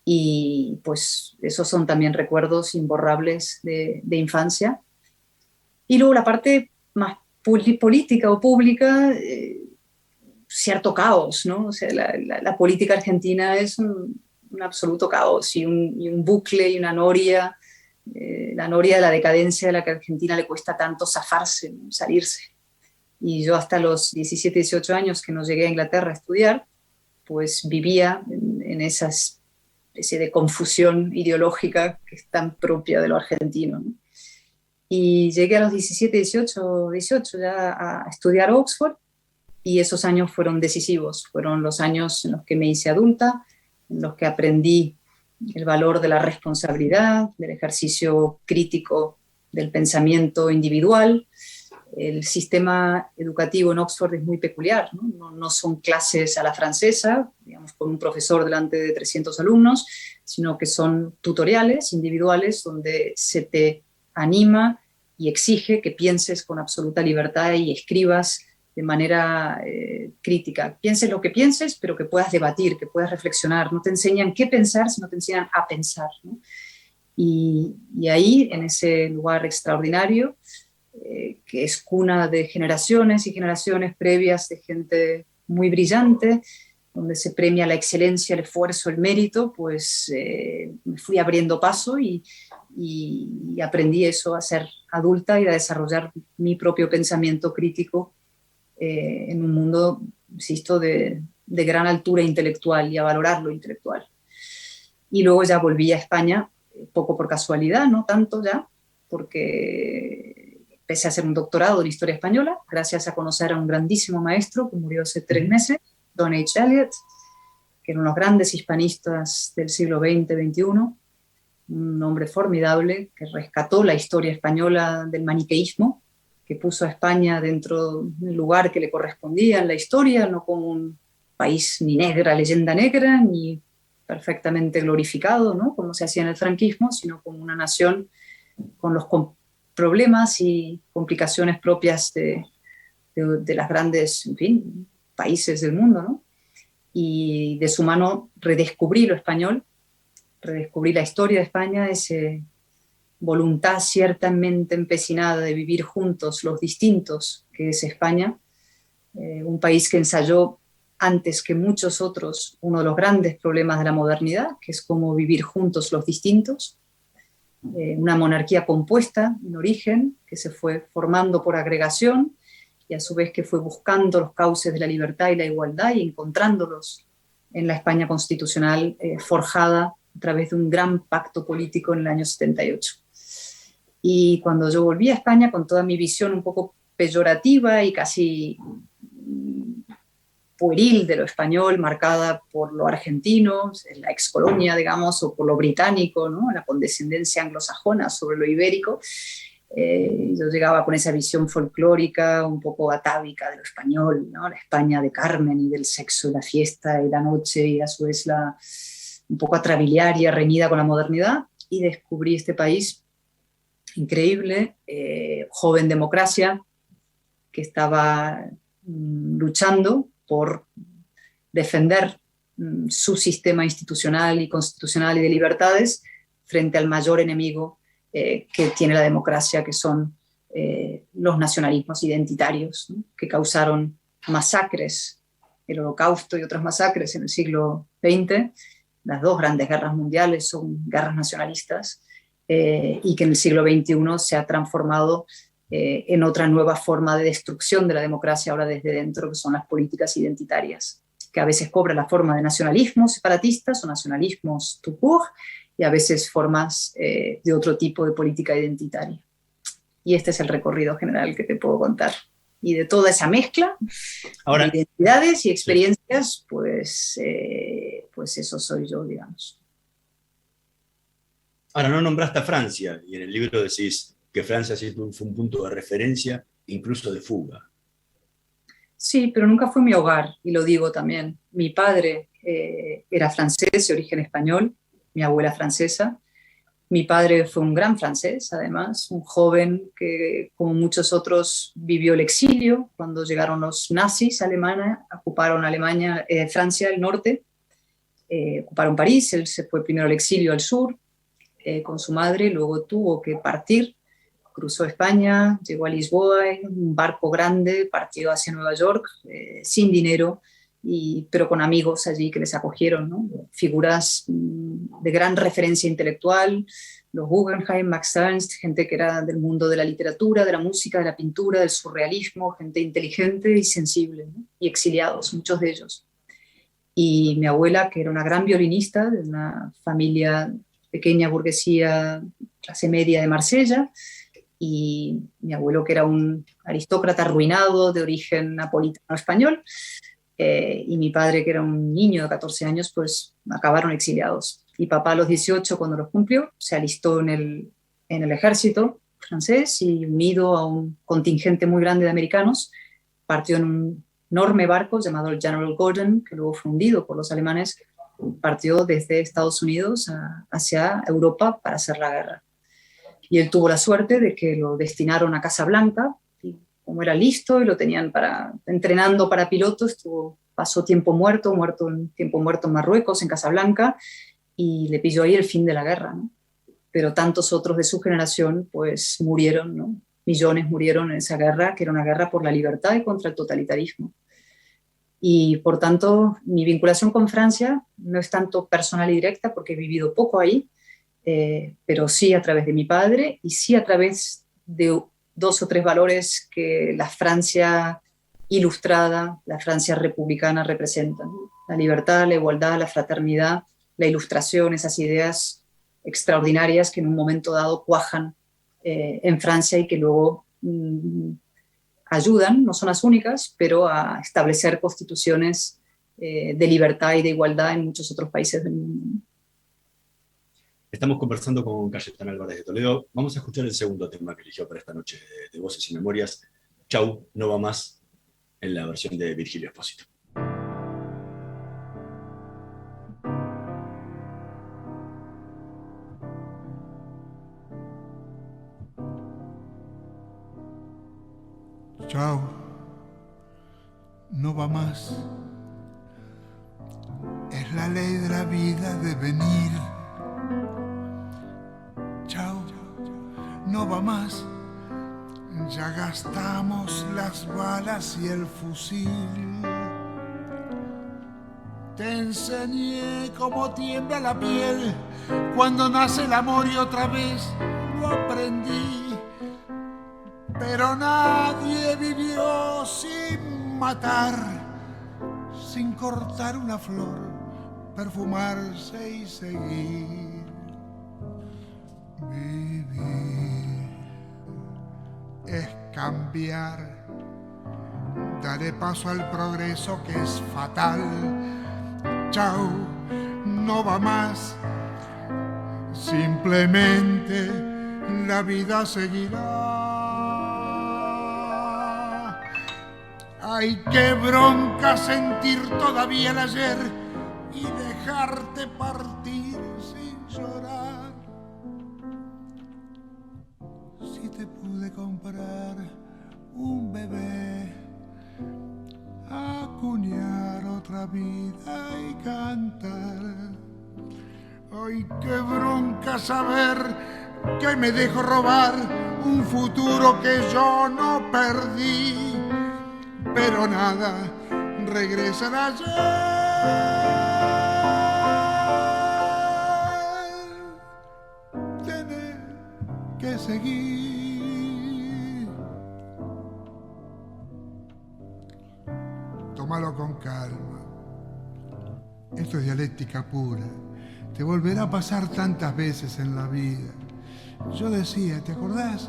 [SPEAKER 6] y pues esos son también recuerdos imborrables de infancia. Y luego la parte más política o pública, cierto caos, ¿no? O sea, la política argentina es un absoluto caos y un bucle y una noria, la noria de la decadencia de la que a Argentina le cuesta tanto zafarse, ¿no? Salirse. Y yo hasta los 17, 18 años que no llegué a Inglaterra a estudiar, pues vivía en esa especie de confusión ideológica que es tan propia de lo argentino, ¿no? Y llegué a los 17, 18 ya a estudiar Oxford, y esos años fueron decisivos, fueron los años en los que me hice adulta, en los que aprendí el valor de la responsabilidad, del ejercicio crítico del pensamiento individual. El sistema educativo en Oxford es muy peculiar, ¿no? No son clases a la francesa, digamos, con un profesor delante de 300 alumnos, sino que son tutoriales individuales donde se te anima y exige que pienses con absoluta libertad y escribas de manera crítica. Pienses lo que pienses, pero que puedas debatir, que puedas reflexionar. No te enseñan qué pensar, sino te enseñan a pensar, ¿no? Y ahí, en ese lugar extraordinario, que es cuna de generaciones y generaciones previas de gente muy brillante, donde se premia la excelencia, el esfuerzo, el mérito, pues me fui abriendo paso y aprendí eso, a ser adulta y a desarrollar mi propio pensamiento crítico en un mundo, insisto, de gran altura intelectual, y a valorar lo intelectual. Y luego ya volví a España, poco por casualidad, no tanto ya, porque empecé a hacer un doctorado en Historia Española, gracias a conocer a un grandísimo maestro que murió hace 3 meses, Don H. Eliot, que era uno de los grandes hispanistas del siglo XX, XXI, un hombre formidable que rescató la historia española del maniqueísmo, que puso a España dentro del lugar que le correspondía en la historia, no como un país ni negra, leyenda negra, ni perfectamente glorificado, ¿no?, como se hacía en el franquismo, sino como una nación con los problemas y complicaciones propias de las grandes, en fin, países del mundo, ¿no? Y de su mano redescubrí lo español, redescubrí la historia de España, esa voluntad ciertamente empecinada de vivir juntos los distintos que es España, un país que ensayó antes que muchos otros uno de los grandes problemas de la modernidad, que es cómo vivir juntos los distintos, una monarquía compuesta en origen, que se fue formando por agregación y a su vez que fue buscando los cauces de la libertad y la igualdad y encontrándolos en la España constitucional forjada a través de un gran pacto político en el año 78. Y cuando yo volví a España con toda mi visión un poco peyorativa y casi pueril de lo español, marcada por lo argentino, la excolonia, digamos, o por lo británico, ¿no?, la condescendencia anglosajona sobre lo ibérico, yo llegaba con esa visión folclórica, un poco atávica de lo español, ¿no?, la España de Carmen y del sexo y la fiesta y la noche, y a su vez un poco atrabiliaria, reñida con la modernidad, y descubrí este país increíble, joven democracia, que estaba luchando por defender su sistema institucional y constitucional y de libertades frente al mayor enemigo que tiene la democracia, que son los nacionalismos identitarios, ¿no?, que causaron masacres, el Holocausto y otras masacres en el siglo XX. Las 2 grandes guerras mundiales son guerras nacionalistas, y que en el siglo XXI se ha transformado en otra nueva forma de destrucción de la democracia ahora desde dentro, que son las políticas identitarias, que a veces cobran la forma de nacionalismos separatistas o nacionalismos tout court, y a veces formas de otro tipo de política identitaria. Y este es el recorrido general que te puedo contar. Y de toda esa mezcla
[SPEAKER 5] ahora,
[SPEAKER 6] de identidades y experiencias, pues eso soy yo, digamos.
[SPEAKER 5] Ahora, no nombraste a Francia, y en el libro decís que Francia sí fue un punto de referencia, incluso de fuga.
[SPEAKER 6] Sí, pero nunca fue mi hogar, y lo digo también. Mi padre era francés de origen español, mi abuela francesa. Mi padre fue un gran francés, además, un joven que, como muchos otros, vivió el exilio cuando llegaron los nazis a Alemania, ocuparon Francia, el norte, ocuparon París. Él se fue primero al exilio al sur con su madre, luego tuvo que partir cruzó España, llegó a Lisboa en un barco grande, partió hacia Nueva York sin dinero, pero con amigos allí que les acogieron, ¿no? Figuras de gran referencia intelectual, los Guggenheim, Max Ernst, gente que era del mundo de la literatura, de la música, de la pintura, del surrealismo, gente inteligente y sensible, ¿no? Y exiliados, muchos de ellos. Y mi abuela, que era una gran violinista de una familia, pequeña burguesía, clase media de Marsella, y mi abuelo, que era un aristócrata arruinado de origen napolitano español, y mi padre, que era un niño de 14 años, pues acabaron exiliados. Y papá a los 18, cuando los cumplió, se alistó en el ejército francés y, unido a un contingente muy grande de americanos, partió en un enorme barco llamado el General Gordon, que luego fue hundido por los alemanes, partió desde Estados Unidos hacia Europa para hacer la guerra. Y él tuvo la suerte de que lo destinaron a Casablanca, y como era listo y lo tenían entrenando para piloto, pasó tiempo muerto en Marruecos, en Casablanca, y le pilló ahí el fin de la guerra, ¿no? Pero tantos otros de su generación pues murieron, ¿no? Millones murieron en esa guerra, que era una guerra por la libertad y contra el totalitarismo. Y por tanto, mi vinculación con Francia no es tanto personal y directa, porque he vivido poco ahí, pero sí a través de mi padre y sí a través de 2 o 3 valores que la Francia ilustrada, la Francia republicana representa, ¿no? La libertad, la igualdad, la fraternidad, la ilustración, esas ideas extraordinarias que en un momento dado cuajan en Francia y que luego ayudan, no son las únicas, pero a establecer constituciones de libertad y de igualdad en muchos otros países del mundo.
[SPEAKER 5] Estamos conversando con Cayetana Álvarez de Toledo. Vamos a escuchar el segundo tema que eligió para esta noche de Voces y Memorias, Chau, no va más, en la versión de Virgilio Espósito.
[SPEAKER 11] Chao, no va más. Es la ley de la vida de venir. Chao, no va más. Ya gastamos las balas y el fusil. Te enseñé cómo tiembla la piel cuando nace el amor y otra vez lo aprendí. Pero nadie vivió sin matar, sin cortar una flor, perfumarse y seguir. Vivir es cambiar. Daré paso al progreso que es fatal. Chao, no va más. Simplemente la vida seguirá. Ay, qué bronca sentir todavía el ayer y dejarte partir sin llorar. Si te pude comprar un bebé, acuñar otra vida y cantar. Ay, qué bronca saber que me dejo robar un futuro que yo no perdí. Pero nada regresa ayer. Tener que seguir. Tómalo con calma. Esto es dialéctica pura. Te volverá a pasar tantas veces en la vida. Yo decía, ¿te acordás?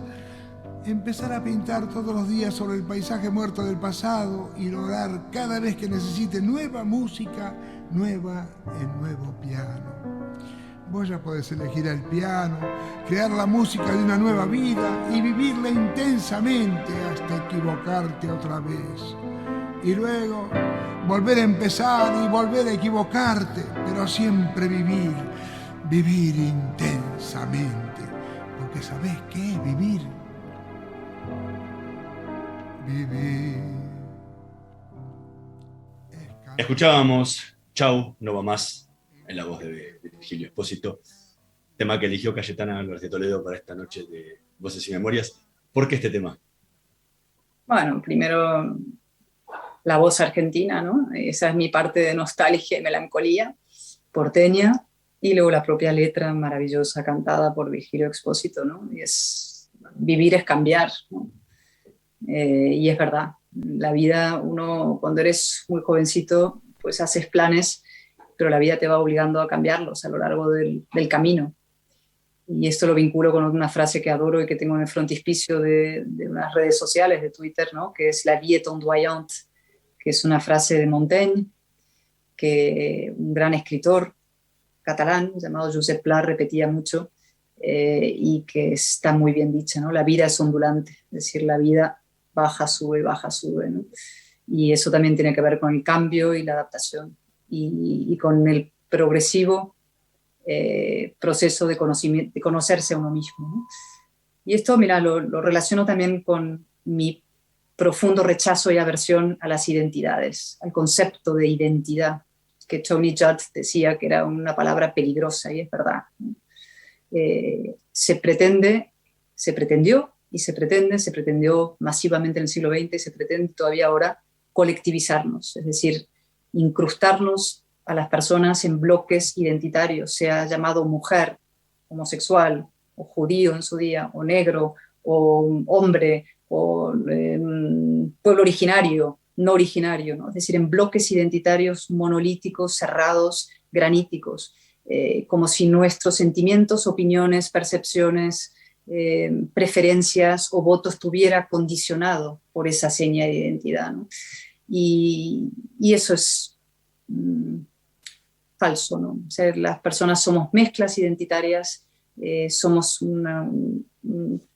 [SPEAKER 11] Empezar a pintar todos los días sobre el paisaje muerto del pasado y lograr cada vez que necesite nueva música, nueva en nuevo piano. Vos ya podés elegir el piano, crear la música de una nueva vida y vivirla intensamente hasta equivocarte otra vez. Y luego volver a empezar y volver a equivocarte, pero siempre vivir, vivir intensamente. Porque ¿sabés qué es vivir? Vivir.
[SPEAKER 5] Escuchábamos Chau, no va más, en la voz de Virgilio Espósito. tema que eligió Cayetana Álvarez de Toledo para esta noche de Voces y Memorias. ¿Por qué este tema?
[SPEAKER 6] Bueno, primero la voz argentina, ¿no? Esa es mi parte de nostalgia y melancolía porteña, y luego la propia letra maravillosa cantada por Virgilio Expósito, ¿no? Y vivir es cambiar, ¿no? Y es verdad, la vida, uno cuando eres muy jovencito, pues haces planes, pero la vida te va obligando a cambiarlos a lo largo del camino. Y esto lo vinculo con una frase que adoro y que tengo en el frontispicio de unas redes sociales, de Twitter, ¿no? Que es la vie est ondoyante, que es una frase de Montaigne, que un gran escritor catalán llamado Josep Pla repetía mucho, y que está muy bien dicha, ¿no? La vida es ondulante, es decir, la vida baja, sube, ¿no? Y eso también tiene que ver con el cambio y la adaptación, y con el progresivo proceso de conocimiento, de conocerse a uno mismo, ¿no? Y esto, mira, lo relaciono también con mi profundo rechazo y aversión a las identidades, al concepto de identidad, que Tony Judd decía que era una palabra peligrosa, y es verdad, ¿no? Se pretendió masivamente en el siglo XX, y se pretende todavía ahora colectivizarnos, es decir, incrustarnos a las personas en bloques identitarios, sea llamado mujer, homosexual, o judío en su día, o negro, o hombre, o pueblo originario, no originario, ¿no? Es decir, en bloques identitarios monolíticos, cerrados, graníticos, como si nuestros sentimientos, opiniones, percepciones, preferencias o votos estuviera condicionado por esa seña de identidad, ¿no? Y eso es falso, ¿no? O sea, las personas somos mezclas identitarias, somos un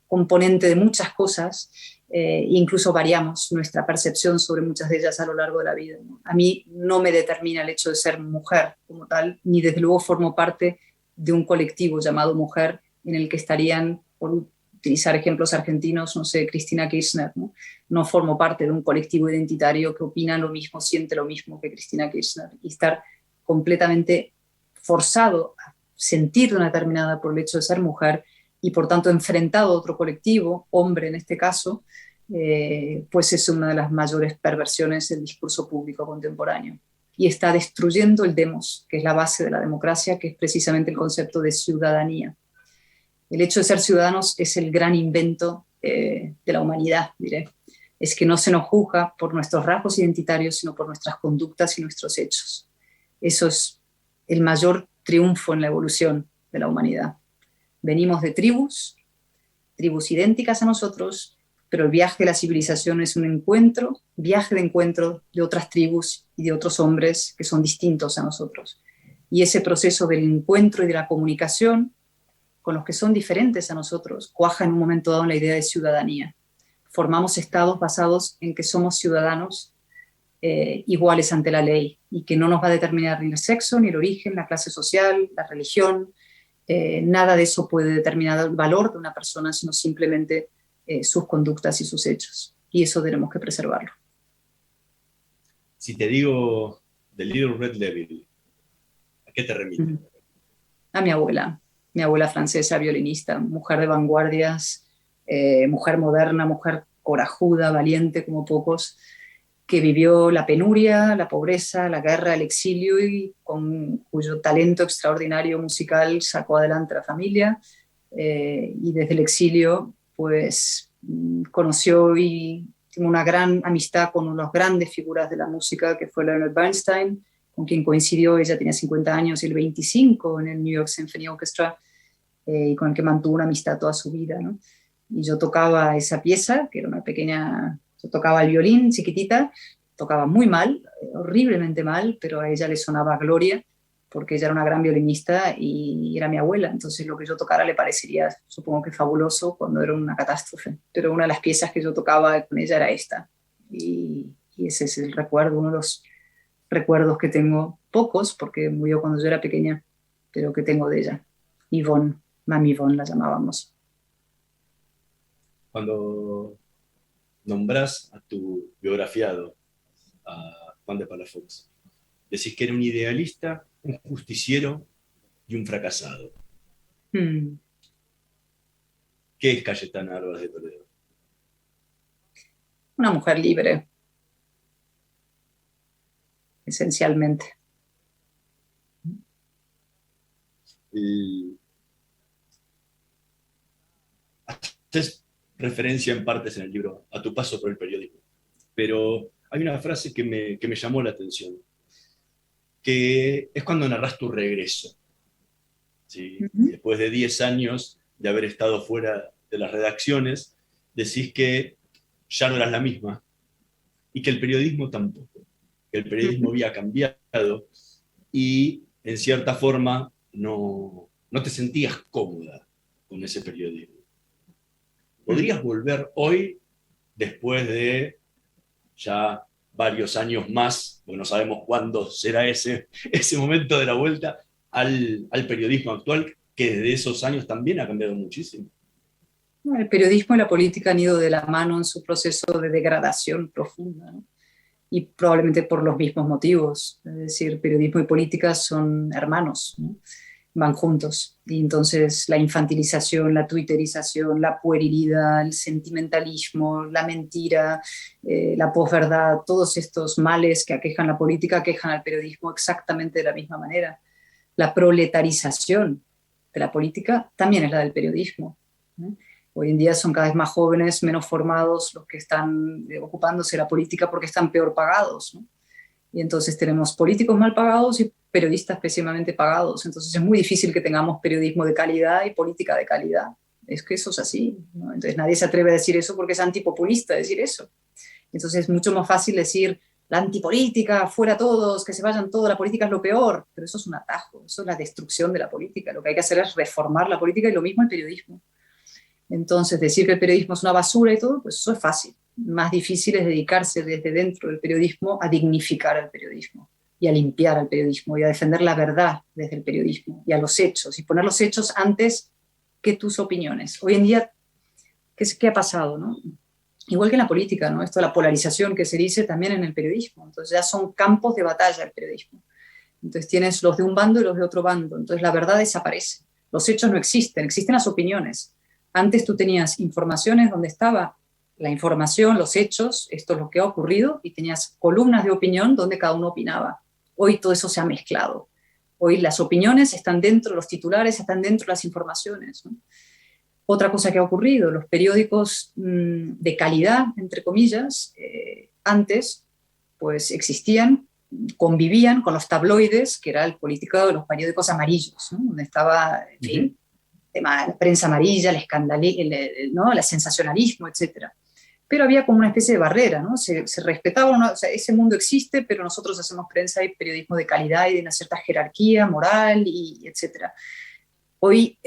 [SPEAKER 6] componente de muchas cosas, incluso variamos nuestra percepción sobre muchas de ellas a lo largo de la vida, ¿no? A mí no me determina el hecho de ser mujer como tal, ni desde luego formo parte de un colectivo llamado mujer en el que estarían, por utilizar ejemplos argentinos, no sé, Cristina Kirchner, ¿no? No formo parte de un colectivo identitario que opina lo mismo, siente lo mismo que Cristina Kirchner, y estar completamente forzado a sentir de una determinada por el hecho de ser mujer, y por tanto enfrentado a otro colectivo, hombre en este caso, pues es una de las mayores perversiones del discurso público contemporáneo. Y está destruyendo el demos, que es la base de la democracia, que es precisamente el concepto de ciudadanía. El hecho de ser ciudadanos es el gran invento de la humanidad, diré. Es que no se nos juzga por nuestros rasgos identitarios, sino por nuestras conductas y nuestros hechos. Eso es el mayor triunfo en la evolución de la humanidad. Venimos de tribus idénticas a nosotros, pero el viaje de la civilización es un viaje de encuentro de otras tribus y de otros hombres que son distintos a nosotros. Y ese proceso del encuentro y de la comunicación con los que son diferentes a nosotros cuaja en un momento dado en la idea de ciudadanía. Formamos estados basados en que somos ciudadanos iguales ante la ley, y que no nos va a determinar ni el sexo, ni el origen, la clase social, la religión. Nada de eso puede determinar el valor de una persona, sino simplemente sus conductas y sus hechos. Y eso tenemos que preservarlo.
[SPEAKER 5] Si te digo The Little Red Devil, ¿a qué te remite?
[SPEAKER 6] A mi abuela francesa, violinista, mujer de vanguardias, mujer moderna, mujer corajuda, valiente como pocos, que vivió la penuria, la pobreza, la guerra, el exilio, y cuyo talento extraordinario musical sacó adelante a la familia, y desde el exilio pues conoció y tuvo una gran amistad con una de las grandes figuras de la música, que fue Leonard Bernstein, con quien coincidió. Ella tenía 50 años y él 25 en el New York Symphony Orchestra, y con el que mantuvo una amistad toda su vida, ¿no? Y yo tocaba esa pieza, que era una pequeña... Yo tocaba el violín chiquitita, tocaba muy mal, horriblemente mal, pero a ella le sonaba gloria, porque ella era una gran violinista y era mi abuela. Entonces lo que yo tocara le parecería, supongo que fabuloso, cuando era una catástrofe. Pero una de las piezas que yo tocaba con ella era esta. Y ese es el recuerdo, uno de los recuerdos que tengo, pocos, porque murió cuando yo era pequeña, pero que tengo de ella. Yvonne, Mami Yvonne la llamábamos.
[SPEAKER 5] Cuando nombrás a tu biografiado, a Juan de Palafox, decís que era un idealista, un justiciero y un fracasado.
[SPEAKER 6] Mm.
[SPEAKER 5] ¿Qué es Cayetana Álvarez de Toledo?
[SPEAKER 6] Una mujer libre, esencialmente.
[SPEAKER 5] Y haces referencia en partes en el libro a tu paso por el periodismo, pero hay una frase que me llamó la atención, que es cuando narras tu regreso, ¿sí? Después de 10 años de haber estado fuera de las redacciones, decís que ya no eras la misma y que el periodismo tampoco, que el periodismo había cambiado y en cierta forma no te sentías cómoda con ese periodismo. ¿Podrías volver hoy, después de ya varios años más, porque no sabemos cuándo será ese momento de la vuelta, al periodismo actual, que desde esos años también ha cambiado muchísimo?
[SPEAKER 6] El periodismo y la política han ido de la mano en su proceso de degradación profunda, ¿no? Y probablemente por los mismos motivos. Es decir, periodismo y política son hermanos, ¿no? Van juntos. Y entonces la infantilización, la twitterización, la puerilidad, el sentimentalismo, la mentira, la posverdad, todos estos males que aquejan la política aquejan al periodismo exactamente de la misma manera. La proletarización de la política también es la del periodismo, ¿no? Hoy en día son cada vez más jóvenes, menos formados los que están ocupándose de la política porque están peor pagados, ¿no? Y entonces tenemos políticos mal pagados y periodistas pésimamente pagados. Entonces es muy difícil que tengamos periodismo de calidad y política de calidad. Es que eso es así, ¿no? Entonces nadie se atreve a decir eso porque es antipopulista decir eso. Entonces es mucho más fácil decir la antipolítica, fuera todos, que se vayan todos, la política es lo peor. Pero eso es un atajo, eso es la destrucción de la política. Lo que hay que hacer es reformar la política y lo mismo el periodismo. Entonces, decir que el periodismo es una basura y todo, pues eso es fácil. Más difícil es dedicarse desde dentro del periodismo a dignificar al periodismo y a limpiar al periodismo y a defender la verdad desde el periodismo y a los hechos y poner los hechos antes que tus opiniones. Hoy en día, ¿qué ha pasado, no? Igual que en la política, ¿no? Esto de la polarización que se dice también en el periodismo. Entonces ya son campos de batalla el periodismo. Entonces tienes los de un bando y los de otro bando. Entonces la verdad desaparece. Los hechos no existen, existen las opiniones. Antes tú tenías informaciones donde estaba la información, los hechos, esto es lo que ha ocurrido, y tenías columnas de opinión donde cada uno opinaba. Hoy todo eso se ha mezclado. Hoy las opiniones están dentro, los titulares están dentro de las informaciones, ¿no? Otra cosa que ha ocurrido, los periódicos de calidad, entre comillas, antes pues existían, convivían con los tabloides, que era el político de los periódicos amarillos, ¿no? Donde estaba, en fin, la prensa amarilla, ¿no? El sensacionalismo, etc. Pero había como una especie de barrera, ¿no? Se respetaba, ¿no? O sea, ese mundo existe, pero nosotros hacemos prensa y periodismo de calidad y de una cierta jerarquía moral, etc. Hoy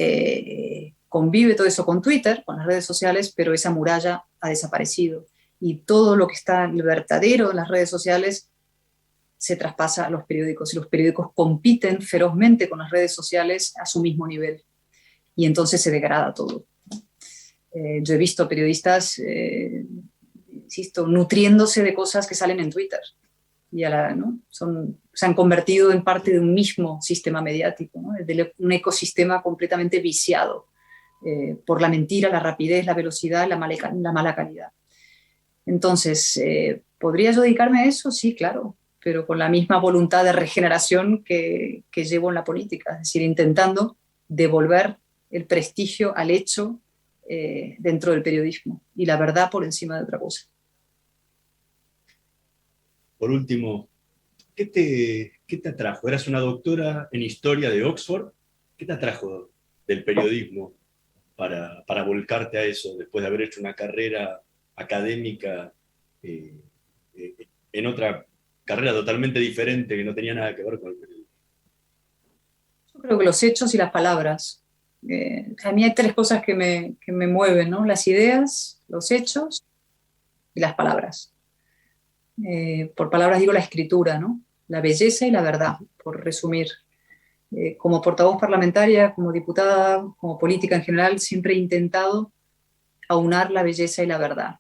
[SPEAKER 6] convive todo eso con Twitter, con las redes sociales, pero esa muralla ha desaparecido. Y todo lo que está en el verdadero en las redes sociales se traspasa a los periódicos, y los periódicos compiten ferozmente con las redes sociales a su mismo nivel. Y entonces se degrada todo. Yo he visto periodistas, insisto, nutriéndose de cosas que salen en Twitter. Y ¿no? Se han convertido en parte de un mismo sistema mediático, ¿no? De un ecosistema completamente viciado por la mentira, la rapidez, la velocidad, la mala calidad. Entonces, ¿podría yo dedicarme a eso? Sí, claro, pero con la misma voluntad de regeneración que llevo en la política, es decir, intentando devolver el prestigio al hecho dentro del periodismo y la verdad por encima de otra cosa.
[SPEAKER 5] Por último, ¿qué te atrajo? Eras una doctora en historia de Oxford. ¿Qué te atrajo del periodismo para volcarte a eso después de haber hecho una carrera académica en otra carrera totalmente diferente que no tenía nada que ver con el periodismo?
[SPEAKER 6] Yo creo que los hechos y las palabras. A mí hay tres cosas que me mueven, ¿no? Las ideas, los hechos y las palabras. Por palabras digo la escritura, ¿no? La belleza y la verdad, por resumir. Como portavoz parlamentaria, como diputada, como política en general, siempre he intentado aunar la belleza y la verdad.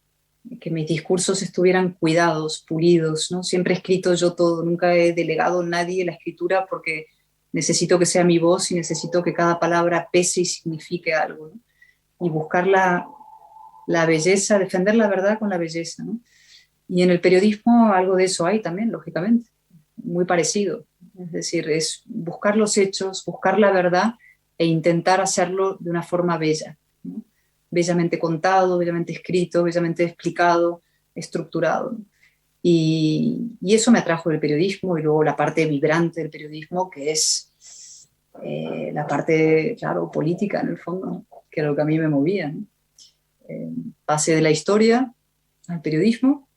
[SPEAKER 6] Que mis discursos estuvieran cuidados, pulidos, ¿no? Siempre he escrito yo todo, nunca he delegado a nadie la escritura porque necesito que sea mi voz y necesito que cada palabra pese y signifique algo, ¿no? Y buscar la belleza, defender la verdad con la belleza, ¿no? Y en el periodismo algo de eso hay también, lógicamente, muy parecido. Es decir, es buscar los hechos, buscar la verdad e intentar hacerlo de una forma bella, ¿no? Bellamente contado, bellamente escrito, bellamente explicado, estructurado, ¿no? Y eso me atrajo del periodismo, y luego la parte vibrante del periodismo, que es la parte, claro, política en el fondo, ¿no? Que era lo que a mí me movía, ¿no? Pasé de la historia al periodismo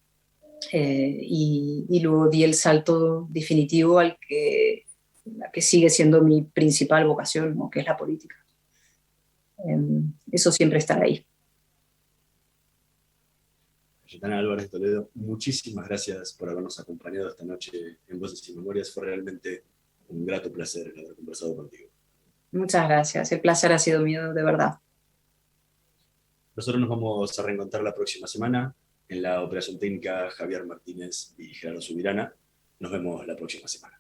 [SPEAKER 6] y luego di el salto definitivo a que sigue siendo mi principal vocación, ¿no? Que es la política. Eso siempre estará ahí.
[SPEAKER 5] Cayetana Álvarez Toledo, muchísimas gracias por habernos acompañado esta noche en Voces y Memorias. Fue realmente un grato placer haber conversado contigo.
[SPEAKER 6] Muchas gracias, el placer ha sido mío, de verdad.
[SPEAKER 5] Nosotros nos vamos a reencontrar la próxima semana. En la operación técnica, Javier Martínez y Gerardo Subirana. Nos vemos la próxima semana.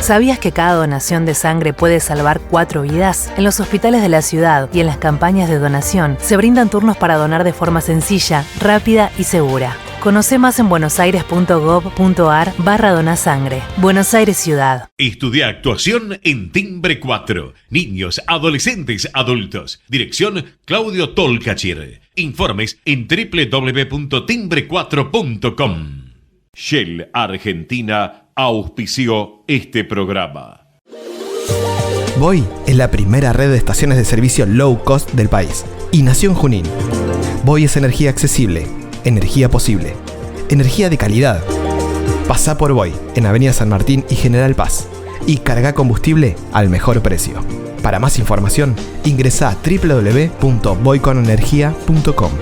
[SPEAKER 1] ¿Sabías que cada donación de sangre puede salvar 4 vidas? En los hospitales de la ciudad y en las campañas de donación se brindan turnos para donar de forma sencilla, rápida y segura. Conoce más en buenosaires.gov.ar/donasangre. Buenos Aires Ciudad.
[SPEAKER 2] Estudia actuación en Timbre 4. Niños, adolescentes, adultos. Dirección Claudio Tolcachir. Informes en www.timbre4.com. Shell Argentina auspició este programa.
[SPEAKER 3] Voy es la primera red de estaciones de servicio low cost del país y nació en Junín. Voy es energía accesible, energía posible, energía de calidad. Pasá por Voy en Avenida San Martín y General Paz y carga combustible al mejor precio. Para más información, ingresa a www.voyconenergia.com.